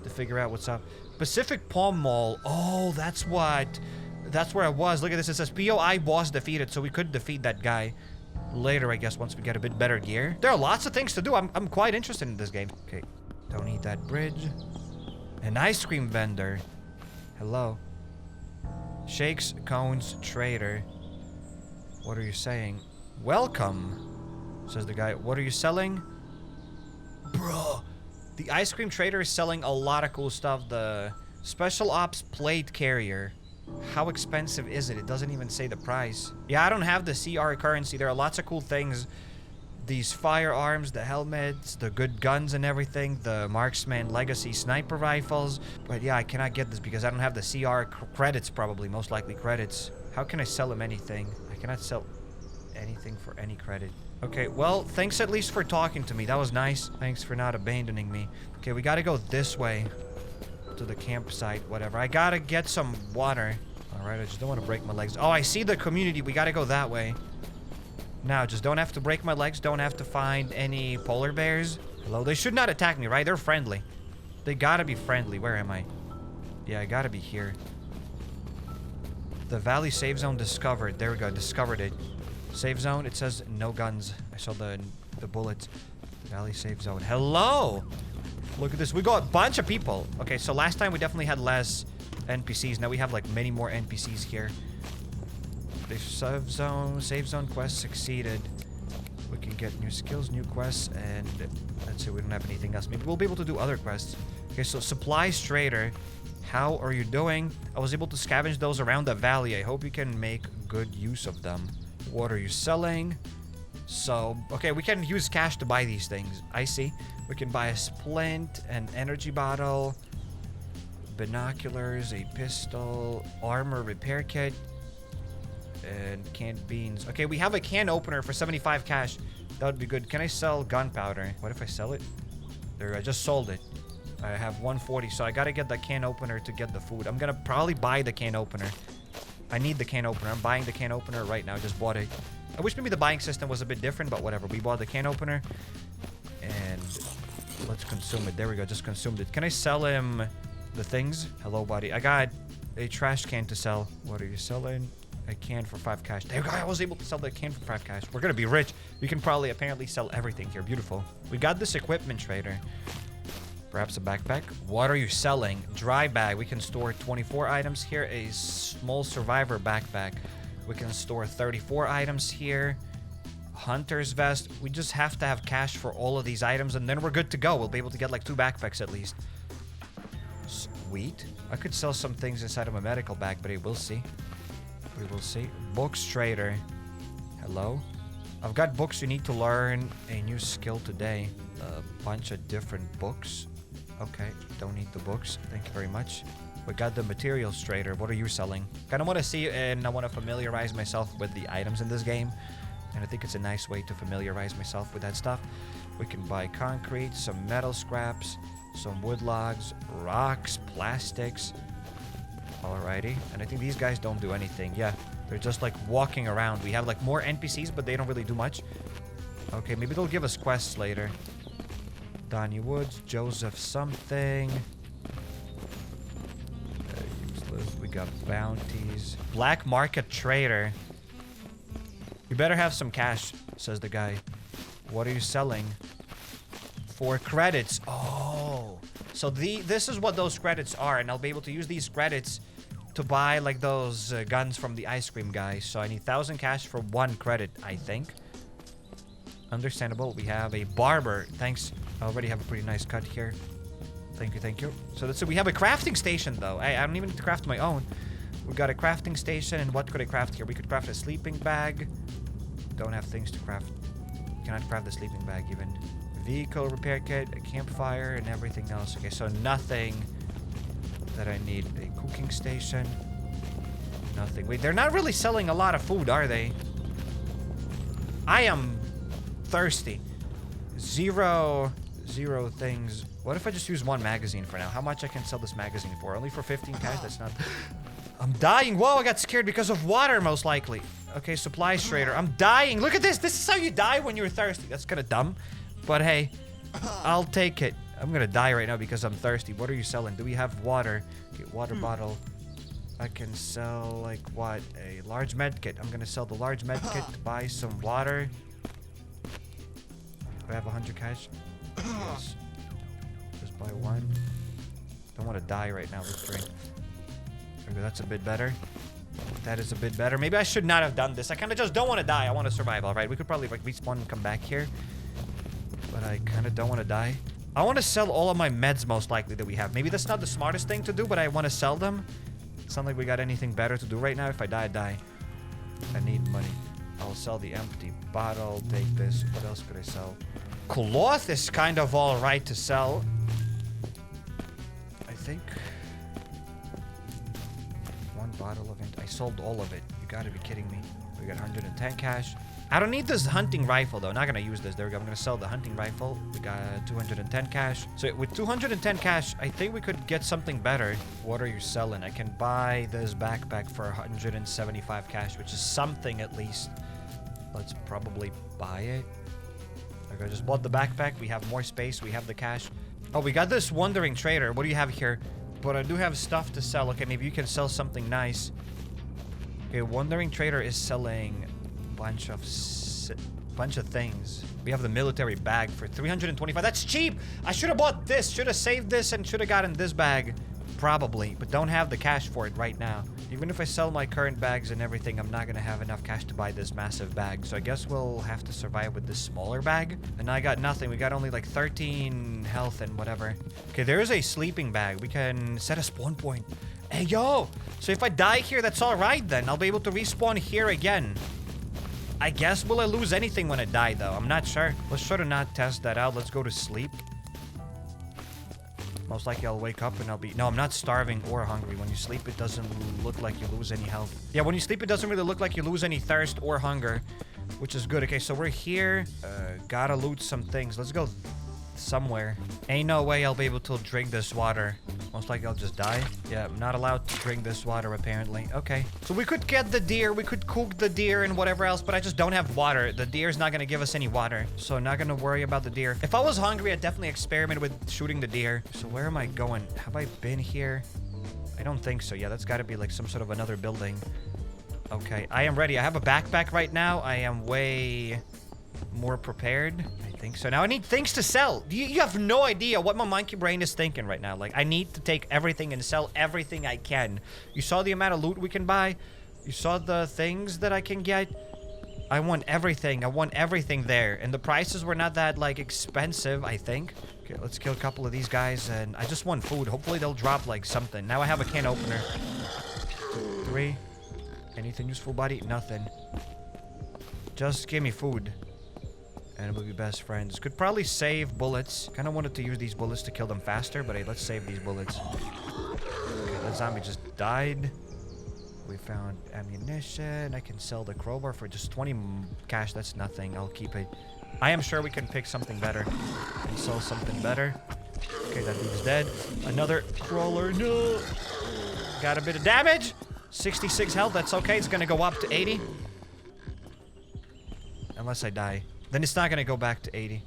to figure out what's up. Pacific Palm Mall. Oh, that's what. That's where I was. Look at this. It says POI boss defeated, so we could defeat that guy later, I guess, once we get a bit better gear. There are lots of things to do. I'm quite interested in this game. Okay, don't need that bridge. An ice cream vendor. Hello. Shakes, cones, trader. What are you saying? Welcome, says the guy. What are you selling? Bruh. The ice cream trader is selling a lot of cool stuff. The special ops plate carrier. How expensive is it? It doesn't even say the price. Yeah, I don't have the CR currency. There are lots of cool things. These firearms, the helmets, the good guns and everything. The Marksman Legacy sniper rifles. But yeah, I cannot get this because I don't have the CR credits probably. Most likely credits. How can I sell him anything? I cannot sell anything for any credit. Okay, well, thanks at least for talking to me. That was nice. Thanks for not abandoning me. Okay, we gotta go this way. to the campsite, whatever. I gotta get some water. All right, I just don't want to break my legs. Oh, I see the community. We gotta go that way. Now, just don't have to break my legs. Don't have to find any polar bears. Hello? They should not attack me, right? They're friendly. They gotta be friendly. Where am I? Yeah, I gotta be here. The valley safe zone discovered. There we go. Discovered it. Safe zone. It says no guns. I saw the bullets. Valley safe zone. Hello! Look at this. We got a bunch of people. Okay, so last time we definitely had less NPCs. Now we have like many more NPCs here. The safe zone quest succeeded. We can get new skills, new quests, and that's it. We don't have anything else. Maybe we'll be able to do other quests. Okay, so supplies trader. How are you doing? I was able to scavenge those around the valley. I hope you can make good use of them. What are you selling? So, okay, we can use cash to buy these things. I see. We can buy a splint, an energy bottle, binoculars, a pistol, armor repair kit, and canned beans. Okay, we have a can opener for 75 cash. That would be good. Can I sell gunpowder? What if I sell it? There, I just sold it. I have 140, so I gotta get the can opener to get the food. I'm gonna probably buy the can opener. I need the can opener. I'm buying the can opener right now. Just bought it. I wish maybe the buying system was a bit different, but whatever. We bought the can opener. And let's consume it. There we go. Just consumed it. Can I sell him the things? Hello, buddy. I got a trash can to sell. What are you selling? A can for 5 cash. There we go. I was able to sell the can for 5 cash. We're gonna be rich. We can probably apparently sell everything here. Beautiful. We got this equipment trader. Perhaps a backpack. What are you selling? Dry bag. We can store 24 items here. A small survivor backpack. We can store 34 items here. Hunter's vest. We just have to have cash for all of these items, and then we're good to go. We'll be able to get like 2 backpacks at least. Sweet. I could sell some things inside of a medical bag, but we'll see. We will see. Books trader. Hello? I've got books. You need to learn a new skill today. A bunch of different books. Okay, don't need the books. Thank you very much. We got the materials trader. What are you selling? Kind of want to see and I want to familiarize myself with the items in this game. And I think it's a nice way to familiarize myself with that stuff. We can buy concrete, some metal scraps, some wood logs, rocks, plastics. Alrighty. And I think these guys don't do anything. Yeah, they're just like walking around. We have like more NPCs, but they don't really do much. Okay, maybe they'll give us quests later. Donnie Woods, Joseph something. Useless. We got bounties. Black market trader. You better have some cash, says the guy. What are you selling? 4 credits. Oh. So this is what those credits are, and I'll be able to use these credits to buy like those guns from the ice cream guy. So I need 1,000 cash for 1 credit, I think. Understandable. We have a barber. Thanks. I already have a pretty nice cut here. Thank you, thank you. So that's it. We have a crafting station, though. I don't even need to craft my own. We got a crafting station, and what could I craft here? We could craft a sleeping bag. Don't have things to craft. Cannot craft the sleeping bag, even. Vehicle repair kit, a campfire, and everything else. Okay, so nothing that I need. A cooking station. Nothing. Wait, they're not really selling a lot of food, are they? I am thirsty. Zero things. What if I just use 1 magazine for now? How much I can sell this magazine for? Only for 15 cash? That's not... I'm dying. Whoa, I got scared because of water, most likely. Okay, supplies trader. I'm dying. Look at this. This is how you die when you're thirsty. That's kind of dumb. But hey, I'll take it. I'm going to die right now because I'm thirsty. What are you selling? Do we have water? Okay, water bottle. I can sell, like, what? A large med kit. I'm going to sell the large med kit to buy some water. Do I have 100 cash? Yes. Just buy 1. Don't want to die right now. Let's drink. Okay, that's a bit better. That is a bit better. Maybe I should not have done this. I kind of just don't want to die. I want to survive, all right? We could probably like respawn and come back here. But I kind of don't want to die. I want to sell all of my meds most likely that we have. Maybe that's not the smartest thing to do, but I want to sell them. It's not like we got anything better to do right now. If I die, I die. I need money. I'll sell the empty bottle. Take this. What else could I sell? Cloth is kind of all right to sell. I think. 1 bottle of it. I sold all of it. You gotta be kidding me. We got 110 cash. I don't need this hunting rifle, though. Not gonna use this. There we go. I'm gonna sell the hunting rifle. We got 210 cash. So with 210 cash, I think we could get something better. What are you selling? I can buy this backpack for 175 cash, which is something at least. Let's probably buy it. Okay, I just bought the backpack. We have more space. We have the cash. Oh, we got this wandering trader. What do you have here? But I do have stuff to sell. Okay, maybe you can sell something nice. Okay, wandering trader is selling bunch of things. We have the military bag for 325. That's cheap. I should have bought this. Should have saved this and should have gotten this bag. Probably, but don't have the cash for it right now. Even if I sell my current bags and everything, I'm not gonna have enough cash to buy this massive bag. So I guess we'll have to survive with this smaller bag. And I got nothing. We got only like 13 health and whatever. Okay, there is a sleeping bag. We can set a spawn point. Hey, yo! So if I die here, that's alright then. I'll be able to respawn here again. I guess, will I lose anything when I die, though? I'm not sure. Let's try to not test that out. Let's go to sleep. Most likely I'll wake up and I'll be... No, I'm not starving or hungry. When you sleep, it doesn't look like you lose any health. Yeah, when you sleep, it doesn't really look like you lose any thirst or hunger, which is good. Okay, so we're here. Gotta loot some things. Let's go somewhere. Ain't no way I'll be able to drink this water. Most likely I'll just die. Yeah, I'm not allowed to drink this water, apparently. Okay. So we could get the deer. We could cook the deer and whatever else, but I just don't have water. The deer's not going to give us any water. So not going to worry about the deer. If I was hungry, I'd definitely experiment with shooting the deer. So where am I going? Have I been here? I don't think so. Yeah, that's got to be like some sort of another building. Okay, I am ready. I have a backpack right now. I am way more prepared. I think so. Now I need things to sell. You have no idea what my monkey brain is thinking right now. Like, I need to take everything and sell everything I can. You saw the amount of loot we can buy. You saw the things that I can get. I want everything. I want everything there. And the prices were not that, like, expensive, I think. Okay, let's kill a couple of these guys. And I just want food. Hopefully they'll drop, like, something. Now I have a can opener. 3. Anything useful, buddy? Nothing. Just give me food. And we'll be best friends. Could probably save bullets. Kind of wanted to use these bullets to kill them faster, but hey, let's save these bullets. Okay, that zombie just died. We found ammunition. I can sell the crowbar for just 20 cash. That's nothing. I'll keep it. I am sure we can pick something better and sell something better. Okay, that dude's dead. Another crawler. No. Got a bit of damage. 66 health. That's okay. It's going to go up to 80. Unless I die. Then it's not going to go back to 80.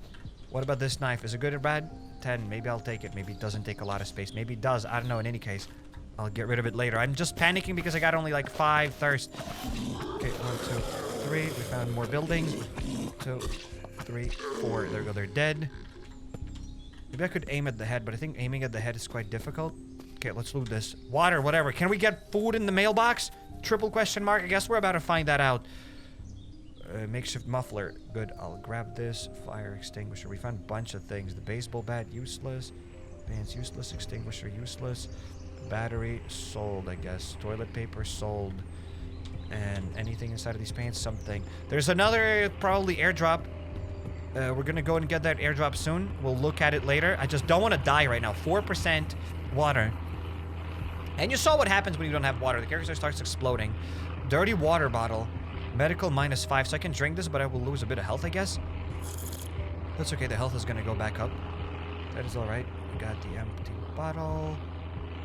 What about this knife? Is it good or bad? 10. Maybe I'll take it. Maybe it doesn't take a lot of space. Maybe it does. I don't know. In any case, I'll get rid of it later. I'm just panicking because I got only like 5 thirst. Okay, 1, 2, 3. We found more buildings. 2, 3, 4. There we go. They're dead. Maybe I could aim at the head, but I think aiming at the head is quite difficult. Okay, let's loot this. Water, whatever. Can we get food in the mailbox? Triple question mark. I guess we're about to find that out. Makeshift muffler. Good. I'll grab this. Fire extinguisher. We found a bunch of things. The baseball bat, useless. Pants, useless. Extinguisher, useless. Battery, sold, I guess. Toilet paper, sold. And anything inside of these pants, something. There's another, probably, airdrop. We're gonna go and get that airdrop soon. We'll look at it later. I just don't want to die right now. 4% water. And you saw what happens when you don't have water. The character starts exploding. Dirty water bottle. Medical -5, so I can drink this, but I will lose a bit of health, I guess. That's okay, the health is gonna go back up. That is alright. We got the empty bottle.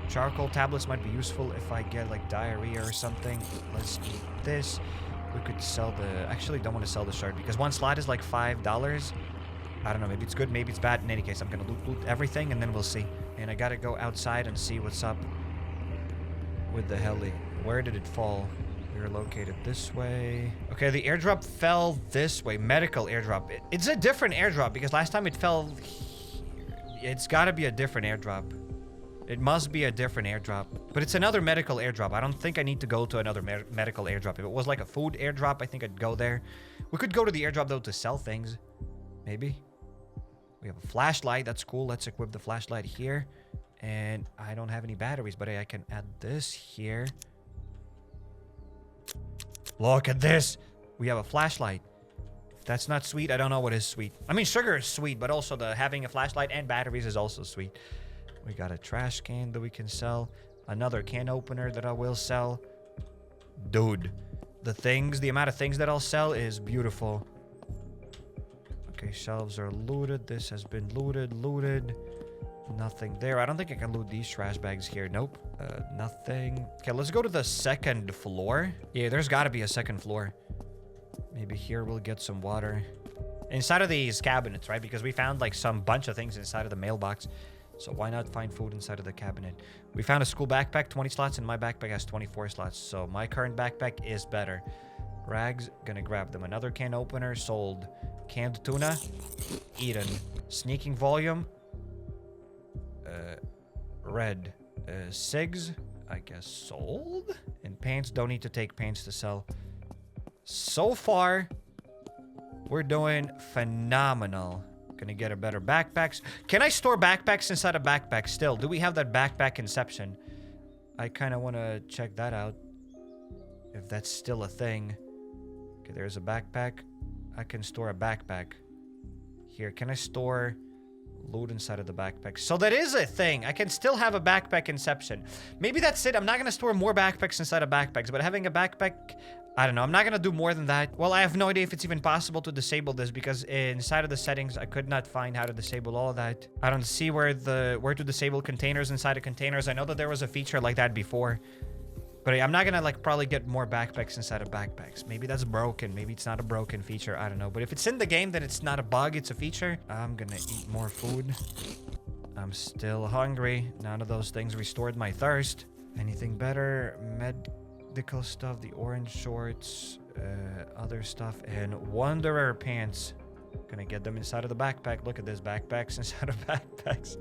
Charcoal tablets might be useful if I get, like, diarrhea or something. Let's eat this. We could sell the... Actually, don't want to sell the shard, because one slot is, like, $5. I don't know, maybe it's good, maybe it's bad. In any case, I'm gonna loot everything, and then we'll see. And I gotta go outside and see what's up with the heli. Where did it fall? We're located this way. Okay, the airdrop fell this way. Medical airdrop. It's a different airdrop because last time it fell here. It's got to be a different airdrop. It must be a different airdrop. But it's another medical airdrop. I don't think I need to go to another medical airdrop. If it was like a food airdrop, I think I'd go there. We could go to the airdrop, though, to sell things. Maybe. We have a flashlight. That's cool. Let's equip the flashlight here. And I don't have any batteries, but I can add this here. Look at this. We have a flashlight. If that's not sweet, I don't know what is sweet. I mean, sugar is sweet, but also having a flashlight and batteries is also sweet. We got a trash can that we can sell. Another can opener that I will sell. Dude, The amount of things that I'll sell is beautiful. Okay, shelves are looted. This has been looted. Nothing there. I don't think I can loot these trash bags here. Nope. Nothing. Okay, let's go to the second floor. Yeah, there's got to be a second floor. Maybe here we'll get some water. Inside of these cabinets, right? Because we found like some bunch of things inside of the mailbox. So why not find food inside of the cabinet? We found a school backpack, 20 slots, and my backpack has 24 slots. So my current backpack is better. Rags, gonna grab them. Another can opener, sold. Canned tuna, eaten. Sneaking volume, red. Cigs, I guess sold. And pants, don't need to take pants to sell. So far, we're doing phenomenal. Gonna get a better backpacks. Can I store backpacks inside a backpack still? Do we have that backpack inception? I kind of want to check that out. If that's still a thing. Okay, there's a backpack. I can store a backpack. Here, can I store loot inside of the backpack? So that is a thing. I can still have a backpack inception. Maybe that's it. I'm not going to store more backpacks inside of backpacks, but having a backpack, I don't know. I'm not going to do more than that. Well, I have no idea if it's even possible to disable this because inside of the settings, I could not find how to disable all of that. I don't see where to disable containers inside of containers. I know that there was a feature like that before. But I'm not gonna like probably get more backpacks inside of backpacks. Maybe that's broken. Maybe it's not a broken feature. I don't know. But if it's in the game, then it's not a bug. It's a feature. I'm gonna eat more food. I'm still hungry. None of those things restored my thirst. Anything better? Medical stuff. The orange shorts. Other stuff. And Wanderer pants. Gonna get them inside of the backpack. Look at this. Backpacks inside of backpacks.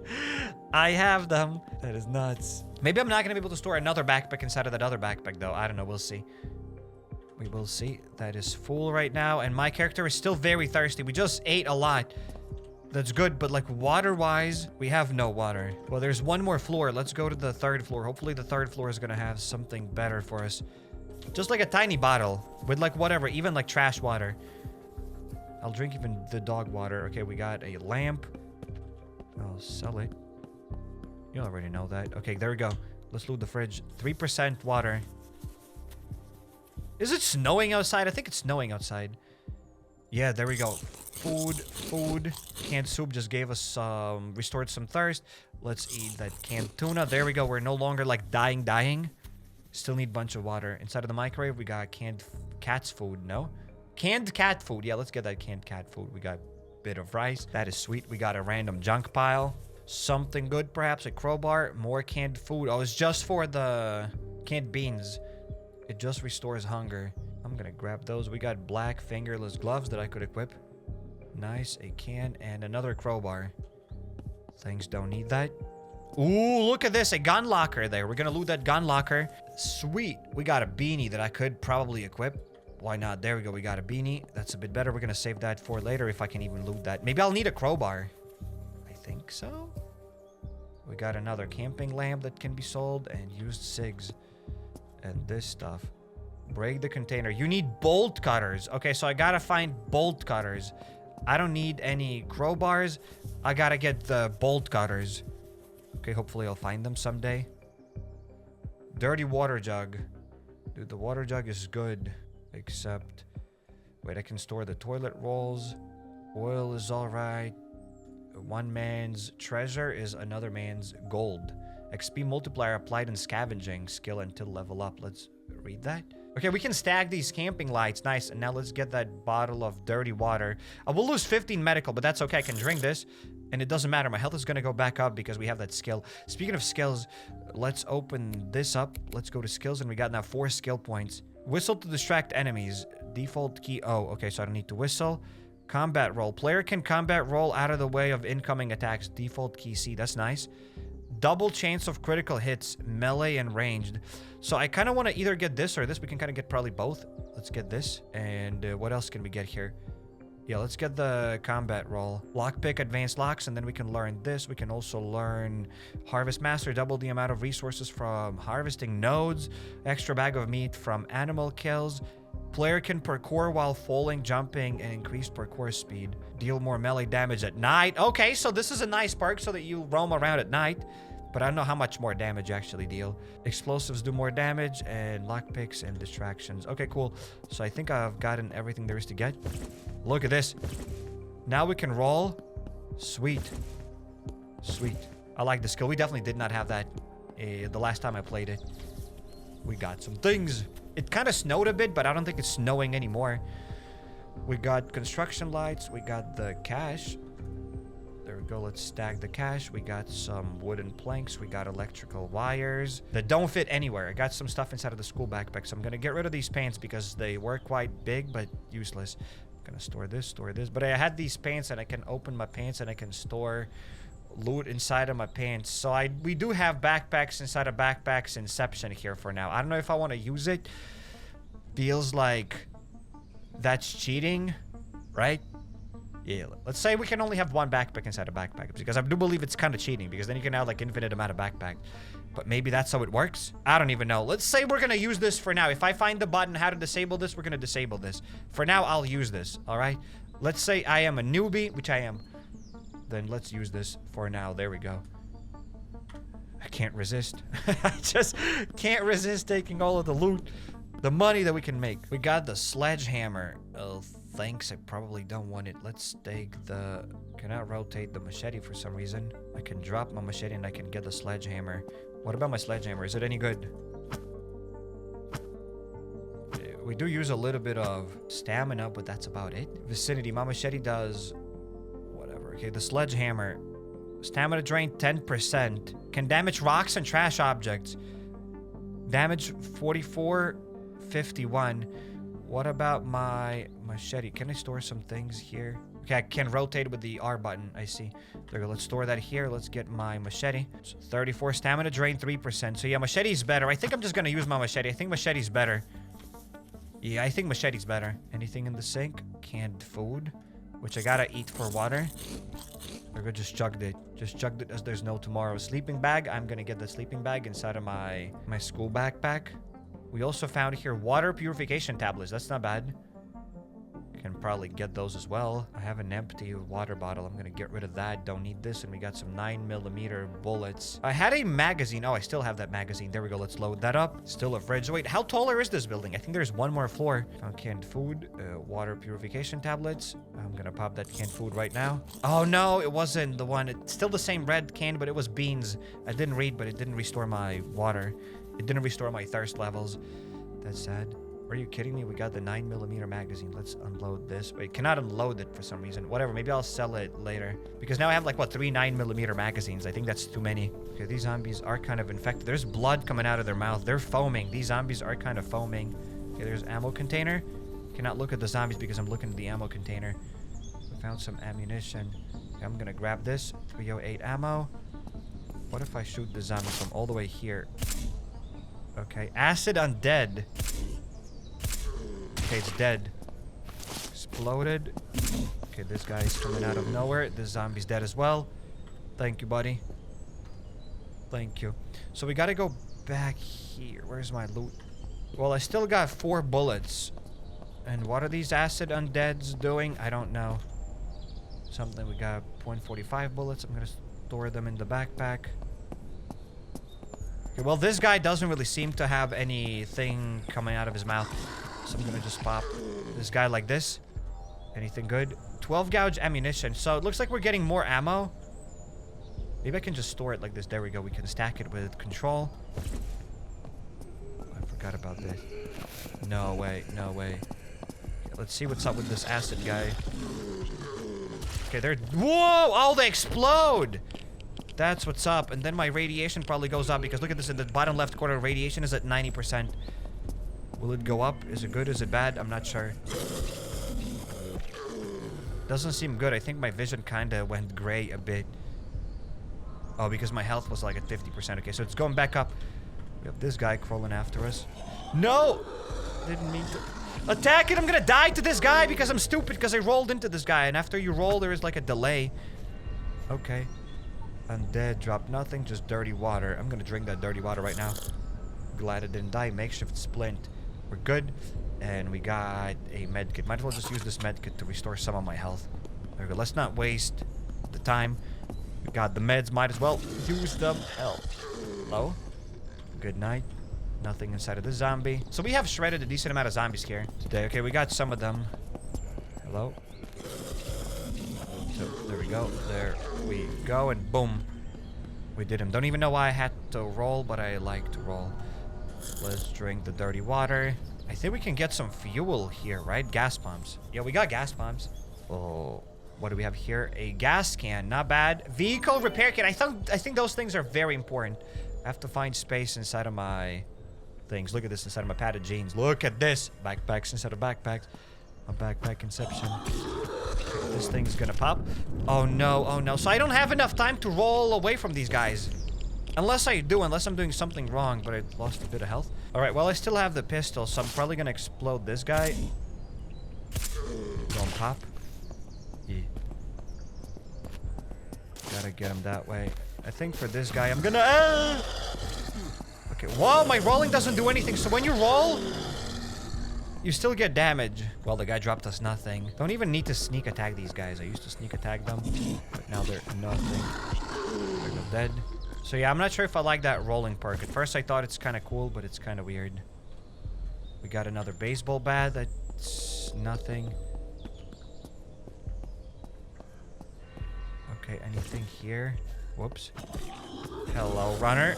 I have them. That is nuts. Maybe I'm not gonna be able to store another backpack inside of that other backpack though. I don't know. We'll see. We will see. That is full right now. And my character is still very thirsty. We just ate a lot. That's good. But like water-wise, we have no water. Well, there's one more floor. Let's go to the third floor. Hopefully the third floor is gonna have something better for us. Just like a tiny bottle with like whatever, even like trash water. I'll drink even the dog water. Okay, we got a lamp. I'll sell it. You already know that. Okay, there we go. Let's loot the fridge. 3% water. Is it snowing outside? I think it's snowing outside. Yeah, there we go. Food. Canned soup just gave us restored some thirst. Let's eat that canned tuna. There we go. We're no longer like dying. Still need a bunch of water. Inside of the microwave, we got canned cat's food. No? Canned cat food. Yeah, let's get that canned cat food. We got a bit of rice. That is sweet. We got a random junk pile. Something good, perhaps. A crowbar. More canned food. Oh, it's just for the canned beans. It just restores hunger. I'm gonna grab those. We got black fingerless gloves that I could equip. Nice. A can and another crowbar. Things don't need that. Ooh, look at this. A gun locker there. We're gonna loot that gun locker. Sweet. We got a beanie that I could probably equip. Why not? There we go. We got a beanie. That's a bit better. We're going to save that for later if I can even loot that. Maybe I'll need a crowbar. I think so. We got another camping lamp that can be sold and used cigs. And this stuff. Break the container. You need bolt cutters. Okay, so I got to find bolt cutters. I don't need any crowbars. I got to get the bolt cutters. Okay, hopefully I'll find them someday. Dirty water jug. Dude, the water jug is good. Except, wait, I can store the toilet rolls. Oil is all right. One man's treasure is another man's gold. XP multiplier applied in scavenging skill until level up. Let's read that. Okay, we can stack these camping lights. Nice. And now let's get that bottle of dirty water. I will lose 15 medical, but that's okay. I can drink this. And it doesn't matter. My health is going to go back up because we have that skill. Speaking of skills, let's open this up. Let's go to skills. And we got now 4 skill points. Whistle to distract enemies. Default key. Oh, okay. So I don't need to whistle. Combat roll. Player can combat roll out of the way of incoming attacks. Default key C. That's nice. Double chance of critical hits. Melee and ranged. So I kind of want to either get this or this. We can kind of get probably both. Let's get this. And what else can we get here? Yeah, let's get the combat roll. Lockpick, advanced locks, and then we can learn this. We can also learn Harvest Master, double the amount of resources from harvesting nodes, extra bag of meat from animal kills. Player can parkour while falling, jumping, and increased parkour speed. Deal more melee damage at night. Okay, so this is a nice perk so that you roam around at night. but I don't know how much more damage actually deal. Explosives do more damage, and lockpicks and distractions. Okay, cool. So I think I've gotten everything there is to get. Look at this. Now we can roll. Sweet. Sweet. I like the skill. We definitely did not have that the last time I played it. We got some things. It kind of snowed a bit, but I don't think it's snowing anymore. We got construction lights. We got the cash. There we go. Let's stack the cash. We got some wooden planks. We got electrical wires that don't fit anywhere. I got some stuff inside of the school backpack, so I'm going to get rid of these pants because they were quite big, but useless. I'm going to store this. But I had these pants, and I can open my pants, and I can store loot inside of my pants. So we do have backpacks inside of backpacks inception here for now. I don't know if I want to use it. Feels like that's cheating, right? Yeah, let's say we can only have one backpack inside a backpack, because I do believe it's kind of cheating, because then you can have like infinite amount of backpack. But maybe that's how it works. I don't even know. Let's say we're gonna use this for now. If I find the button how to disable this, we're gonna disable this. For now, I'll use this. All right. Let's say I am a newbie, which I am. Then let's use this for now. There we go. I can't resist. I just can't resist taking all of the loot, the money that we can make. We got the sledgehammer. Oh, thanks. I probably don't want it. Let's take the... Cannot rotate the machete for some reason. I can drop my machete and I can get the sledgehammer. What about my sledgehammer? Is it any good? We do use a little bit of stamina, but that's about it. Vicinity. My machete does... whatever. Okay, the sledgehammer. Stamina drain 10%. Can damage rocks and trash objects. Damage 44, 51. What about my machete? Can I store some things here? Okay, I can rotate with the R button. I see. There we go. Let's store that here. Let's get my machete. So 34 stamina drain 3%. So yeah, machete's better. I think I'm just gonna use my machete. I think machete's better. Yeah, I think machete's better. Anything in the sink? Canned food, which I gotta eat for water. There we go. Just chugged it. Just chugged it as there's no tomorrow. Sleeping bag. I'm gonna get the sleeping bag inside of my school backpack. We also found here water purification tablets. That's not bad. Can probably get those as well. I have an empty water bottle. I'm gonna get rid of that. Don't need this. And we got some 9mm bullets. I had a magazine. Oh, I still have that magazine. There we go. Let's load that up. Still a fridge. Wait, how taller is this building? I think there's one more floor. Found canned food. Water purification tablets. I'm gonna pop that canned food right now. Oh no, it wasn't the one. It's still the same red can, but it was beans. I didn't read, but it didn't restore my water. It didn't restore my thirst levels. That's sad. Are you kidding me? We got the 9mm magazine. Let's unload this. Wait, cannot unload it for some reason. Whatever, maybe I'll sell it later. Because now I have like, what, 3 9mm magazines. I think that's too many. Okay, these zombies are kind of infected. There's blood coming out of their mouth. They're foaming. These zombies are kind of foaming. Okay, there's ammo container. Cannot look at the zombies because I'm looking at the ammo container. I found some ammunition. Okay, I'm gonna grab this. 308 ammo. What if I shoot the zombie from all the way here? Okay, acid undead. Okay, it's dead. Exploded. Okay, this guy is coming out of nowhere. This zombie's dead as well. Thank you, buddy. Thank you. So we gotta go back here. Where's my loot? Well, I still got 4 bullets. And what are these acid undeads doing? I don't know. Something. We got .45 bullets. I'm gonna store them in the backpack. Okay, well, this guy doesn't really seem to have anything coming out of his mouth. So I'm gonna just pop this guy like this. Anything good? 12 gauge ammunition. So it looks like we're getting more ammo. Maybe I can just store it like this. There we go. We can stack it with control. I forgot about this. No way. No way. Okay, let's see what's up with this acid guy. Okay, they're... Whoa! Oh, they explode! That's what's up. And then my radiation probably goes up because look at this in the bottom left corner. Radiation is at 90%. Will it go up? Is it good? Is it bad? I'm not sure. Doesn't seem good. I think my vision kind of went gray a bit. Oh, because my health was like at 50%. Okay, so it's going back up. We have this guy crawling after us. No! Didn't mean to... Attack it! I'm gonna die to this guy because I'm stupid because I rolled into this guy. And after you roll, there is like a delay. Okay. Undead, drop nothing, just dirty water. I'm gonna drink that dirty water right now. Glad I didn't die. Makeshift splint. We're good. And we got a medkit. Might as well just use this medkit to restore some of my health. There we go. Let's not waste the time. We got the meds. Might as well use them. Help. Hello? Good night. Nothing inside of the zombie. So we have shredded a decent amount of zombies here today. Okay, we got some of them. Hello? So, there we go. There we go. And boom. We did him. Don't even know why I had to roll, but I like to roll. Let's drink the dirty water. I think we can get some fuel here, right? Gas bombs. Yeah, we got gas bombs. Oh, what do we have here? A gas can. Not bad. Vehicle repair kit. I think those things are very important. I have to find space inside of my things. Look at this inside of my padded jeans. Look at this. Backpacks instead of backpacks. A backpack inception. Okay, this thing's gonna pop. Oh no, oh no. So I don't have enough time to roll away from these guys. Unless I'm doing something wrong, but I lost a bit of health. Alright, well I still have the pistol, so I'm probably gonna explode this guy. Don't pop. Yeah. Gotta get him that way. I think for this guy, I'm gonna... Okay, whoa, my rolling doesn't do anything. So when you roll, you still get damage. Well, the guy dropped us nothing. Don't even need to sneak attack these guys. I used to sneak attack them, but now they're nothing. They're dead. So yeah, I'm not sure if I like that rolling perk. At first I thought it's kind of cool, but it's kind of weird. We got another baseball bat. That's nothing. Okay, anything here? Whoops. Hello, runner.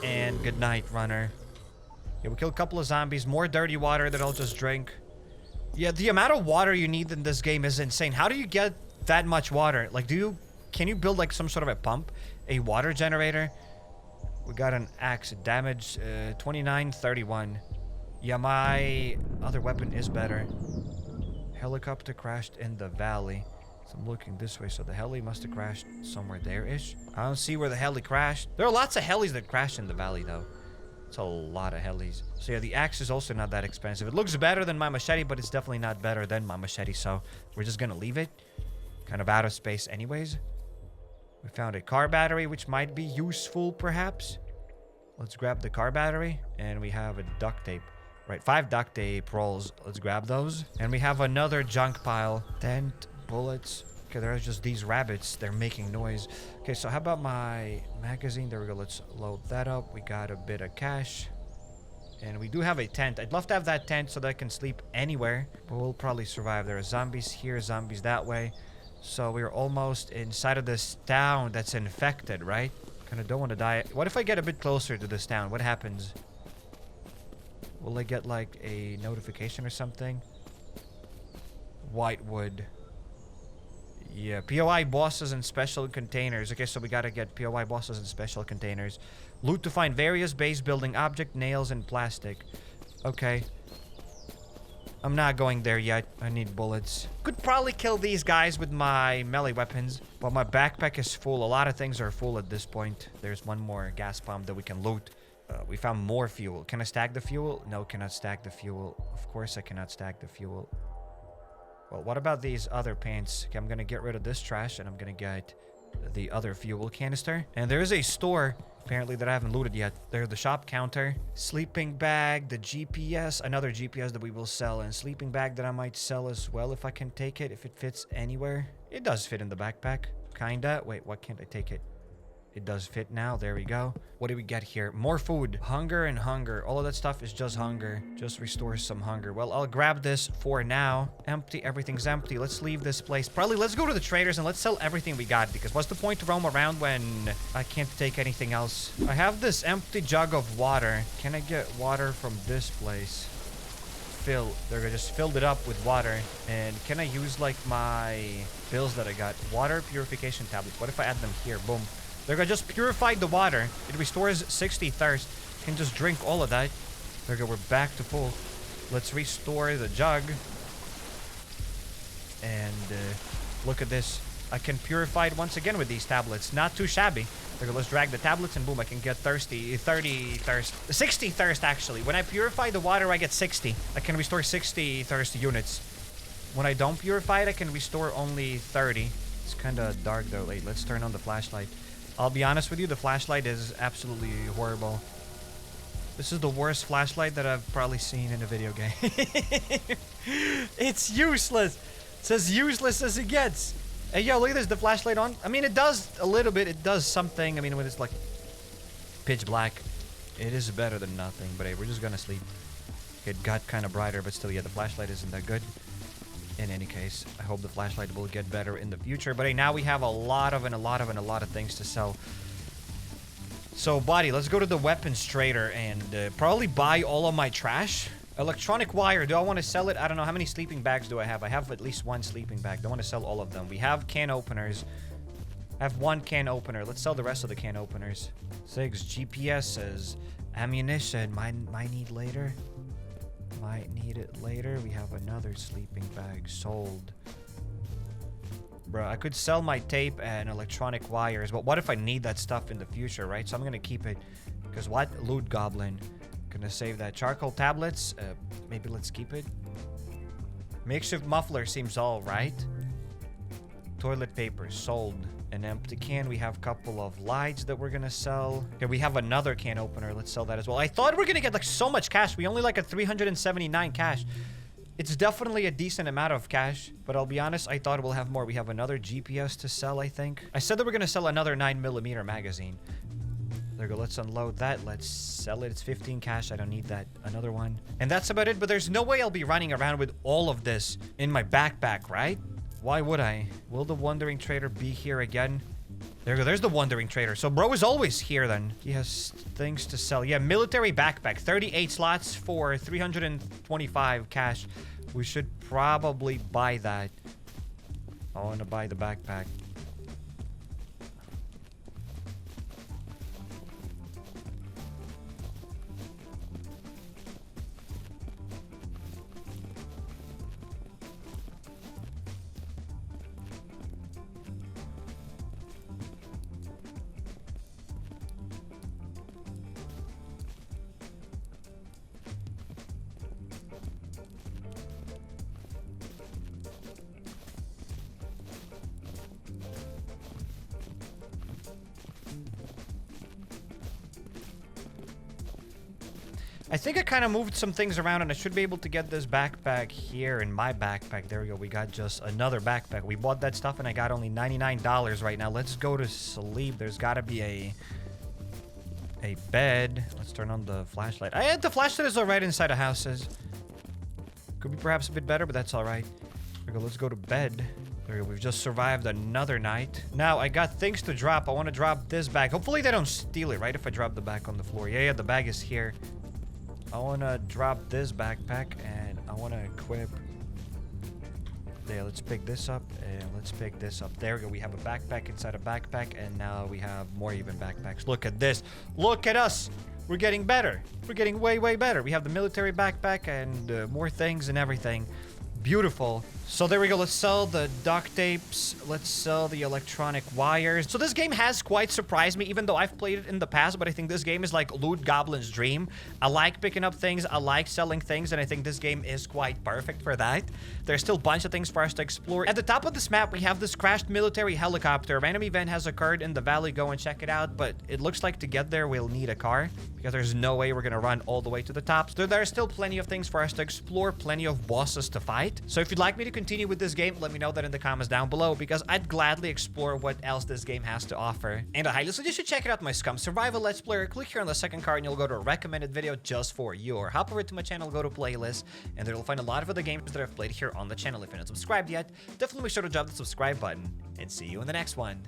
And good night, runner. Yeah, we killed a couple of zombies. More dirty water that I'll just drink. Yeah, the amount of water you need in this game is insane. How do you get that much water? Like, can you build like some sort of a pump? A water generator? We got an axe. Damage 29-31. Yeah, my other weapon is better. Helicopter crashed in the valley. So I'm looking this way, so the heli must have crashed somewhere there-ish. I don't see where the heli crashed. There are lots of helis that crash in the valley, though. It's a lot of helis. So yeah, the axe is also not that expensive. It looks better than my machete, but it's definitely not better than my machete, so we're just gonna leave it. Kind of out of space anyways. We found a car battery, which might be useful, perhaps. Let's grab the car battery, and we have a duct tape. Right, 5 duct tape rolls. Let's grab those. And we have another junk pile. Tent, bullets. Okay, there's just these rabbits. They're making noise. Okay, so how about my magazine? There we go. Let's load that up. We got a bit of cash. And we do have a tent. I'd love to have that tent so that I can sleep anywhere. But we'll probably survive. There are zombies here, zombies that way. So we're almost inside of this town that's infected, right? Kind of don't want to die. What if I get a bit closer to this town? What happens? Will I get like a notification or something? Whitewood. Yeah, POI bosses and special containers. Okay, so we gotta get POI bosses and special containers. Loot to find various base building object, nails, and plastic. Okay. I'm not going there yet. I need bullets. Could probably kill these guys with my melee weapons, but my backpack is full. A lot of things are full at this point. There's one more gas bomb that we can loot. We found more fuel. Can I stack the fuel? No, cannot stack the fuel. Of course I cannot stack the fuel. Well, what about these other paints? Okay, I'm gonna get rid of this trash, and I'm gonna get the other fuel canister. And there is a store, apparently, that I haven't looted yet. There's the shop counter. Sleeping bag, the GPS, another GPS that we will sell, and sleeping bag that I might sell as well if I can take it, if it fits anywhere. It does fit in the backpack, kinda. Wait, what can't I take it? It does fit now. There we go. What do we get here? More food. Hunger and hunger. All of that stuff is just hunger. Just restores some hunger. Well, I'll grab this for now. Empty. Everything's empty. Let's leave this place. Probably let's go to the traders and let's sell everything we got, because what's the point to roam around when I can't take anything else? I have this empty jug of water. Can I get water from this place? Fill. There, I just filled it up with water. And can I use like my pills that I got? Water purification tablets. What if I add them here? Boom. There, I just purified the water. It restores 60 thirst. Can just drink all of that. There we go. We're back to full. Let's restore the jug. And look at this. I can purify it once again with these tablets. Not too shabby. There we go. Let's drag the tablets and boom, I can get 30 thirst. 60 thirst, actually. When I purify the water, I get 60. I can restore 60 thirst units. When I don't purify it, I can restore only 30. It's kind of dark though. Wait, let's turn on the flashlight. I'll be honest with you, the flashlight is absolutely horrible. This is the worst flashlight that I've probably seen in a video game. It's useless. It's as useless as it gets. Hey, yo, look at this. The flashlight on. I mean, it does a little bit. It does something. I mean, when it's like pitch black, it is better than nothing. But hey, we're just gonna sleep. It got kind of brighter, but still, yeah, the flashlight isn't that good. In any case, I hope the flashlight will get better in the future. But hey, now we have a lot of things to sell. So, buddy, let's go to the weapons trader and probably buy all of my trash. Electronic wire. Do I want to sell it? I don't know. How many sleeping bags do I have? I have at least one sleeping bag. Don't want to sell all of them. We have can openers. I have one can opener. Let's sell the rest of the can openers. 6 GPSs. Ammunition. Might need later. Might need it later. We have another sleeping bag sold. Bro, I could sell my tape and electronic wires, but what if I need that stuff in the future, right? So I'm gonna keep it. Because what? Loot goblin. Gonna save that. Charcoal tablets. Maybe let's keep it. Makeshift muffler seems all right. Toilet paper sold. An empty can. We have a couple of lights that we're gonna sell. Okay, we have another can opener. Let's sell that as well. I thought we were gonna get like so much cash. We only like a 379 cash. It's definitely a decent amount of cash, but I'll be honest, I thought we'll have more. We have another GPS to sell, I think. I said that we're gonna sell another 9mm magazine. There we go. Let's unload that. Let's sell it. It's 15 cash. I don't need that. Another one. And that's about it, but there's no way I'll be running around with all of this in my backpack, right? Why would I? Will the Wandering Trader be here again? There we go. There's the Wandering Trader. So bro is always here then. He has things to sell. Yeah, military backpack. 38 slots for 325 cash. We should probably buy that. I want to buy the backpack. I think I kind of moved some things around and I should be able to get this backpack here in my backpack. There we go. We got just another backpack. We bought that stuff and I got only $99 right now. Let's go to sleep. There's got to be a bed. Let's turn on the flashlight. The flashlight is all right inside of houses. Could be perhaps a bit better, but that's all right. There we go. Let's go to bed. There we go. We've just survived another night. Now, I got things to drop. I want to drop this bag. Hopefully they don't steal it, right? If I drop the bag on the floor. Yeah, the bag is here. I want to drop this backpack and I want to equip. There, let's pick this up and let's pick this up. There we go. We have a backpack inside a backpack and now we have more even backpacks. Look at this. Look at us. We're getting better. We're getting way, way better. We have the military backpack and more things and everything. Beautiful. So there we go. Let's sell the duct tapes. Let's sell the electronic wires. So this game has quite surprised me, even though I've played it in the past, but I think this game is like Loot Goblin's dream. I like picking up things. I like selling things, and I think this game is quite perfect for that. There's still a bunch of things for us to explore. At the top of this map, we have this crashed military helicopter. A random event has occurred in the valley. Go and check it out, but it looks like to get there, we'll need a car because there's no way we're going to run all the way to the top. So there are still plenty of things for us to explore, plenty of bosses to fight. So if you'd like me to continue with this game, let me know that in the comments down below because I'd gladly explore what else this game has to offer. And I highly suggest you check it out, my scum. Survival Let's Player. Click here on the second card and you'll go to a recommended video just for you. Or hop over to my channel, go to playlist, and there you'll find a lot of other games that I've played here on the channel. If you're not subscribed yet, definitely make sure to drop the subscribe button and see you in the next one.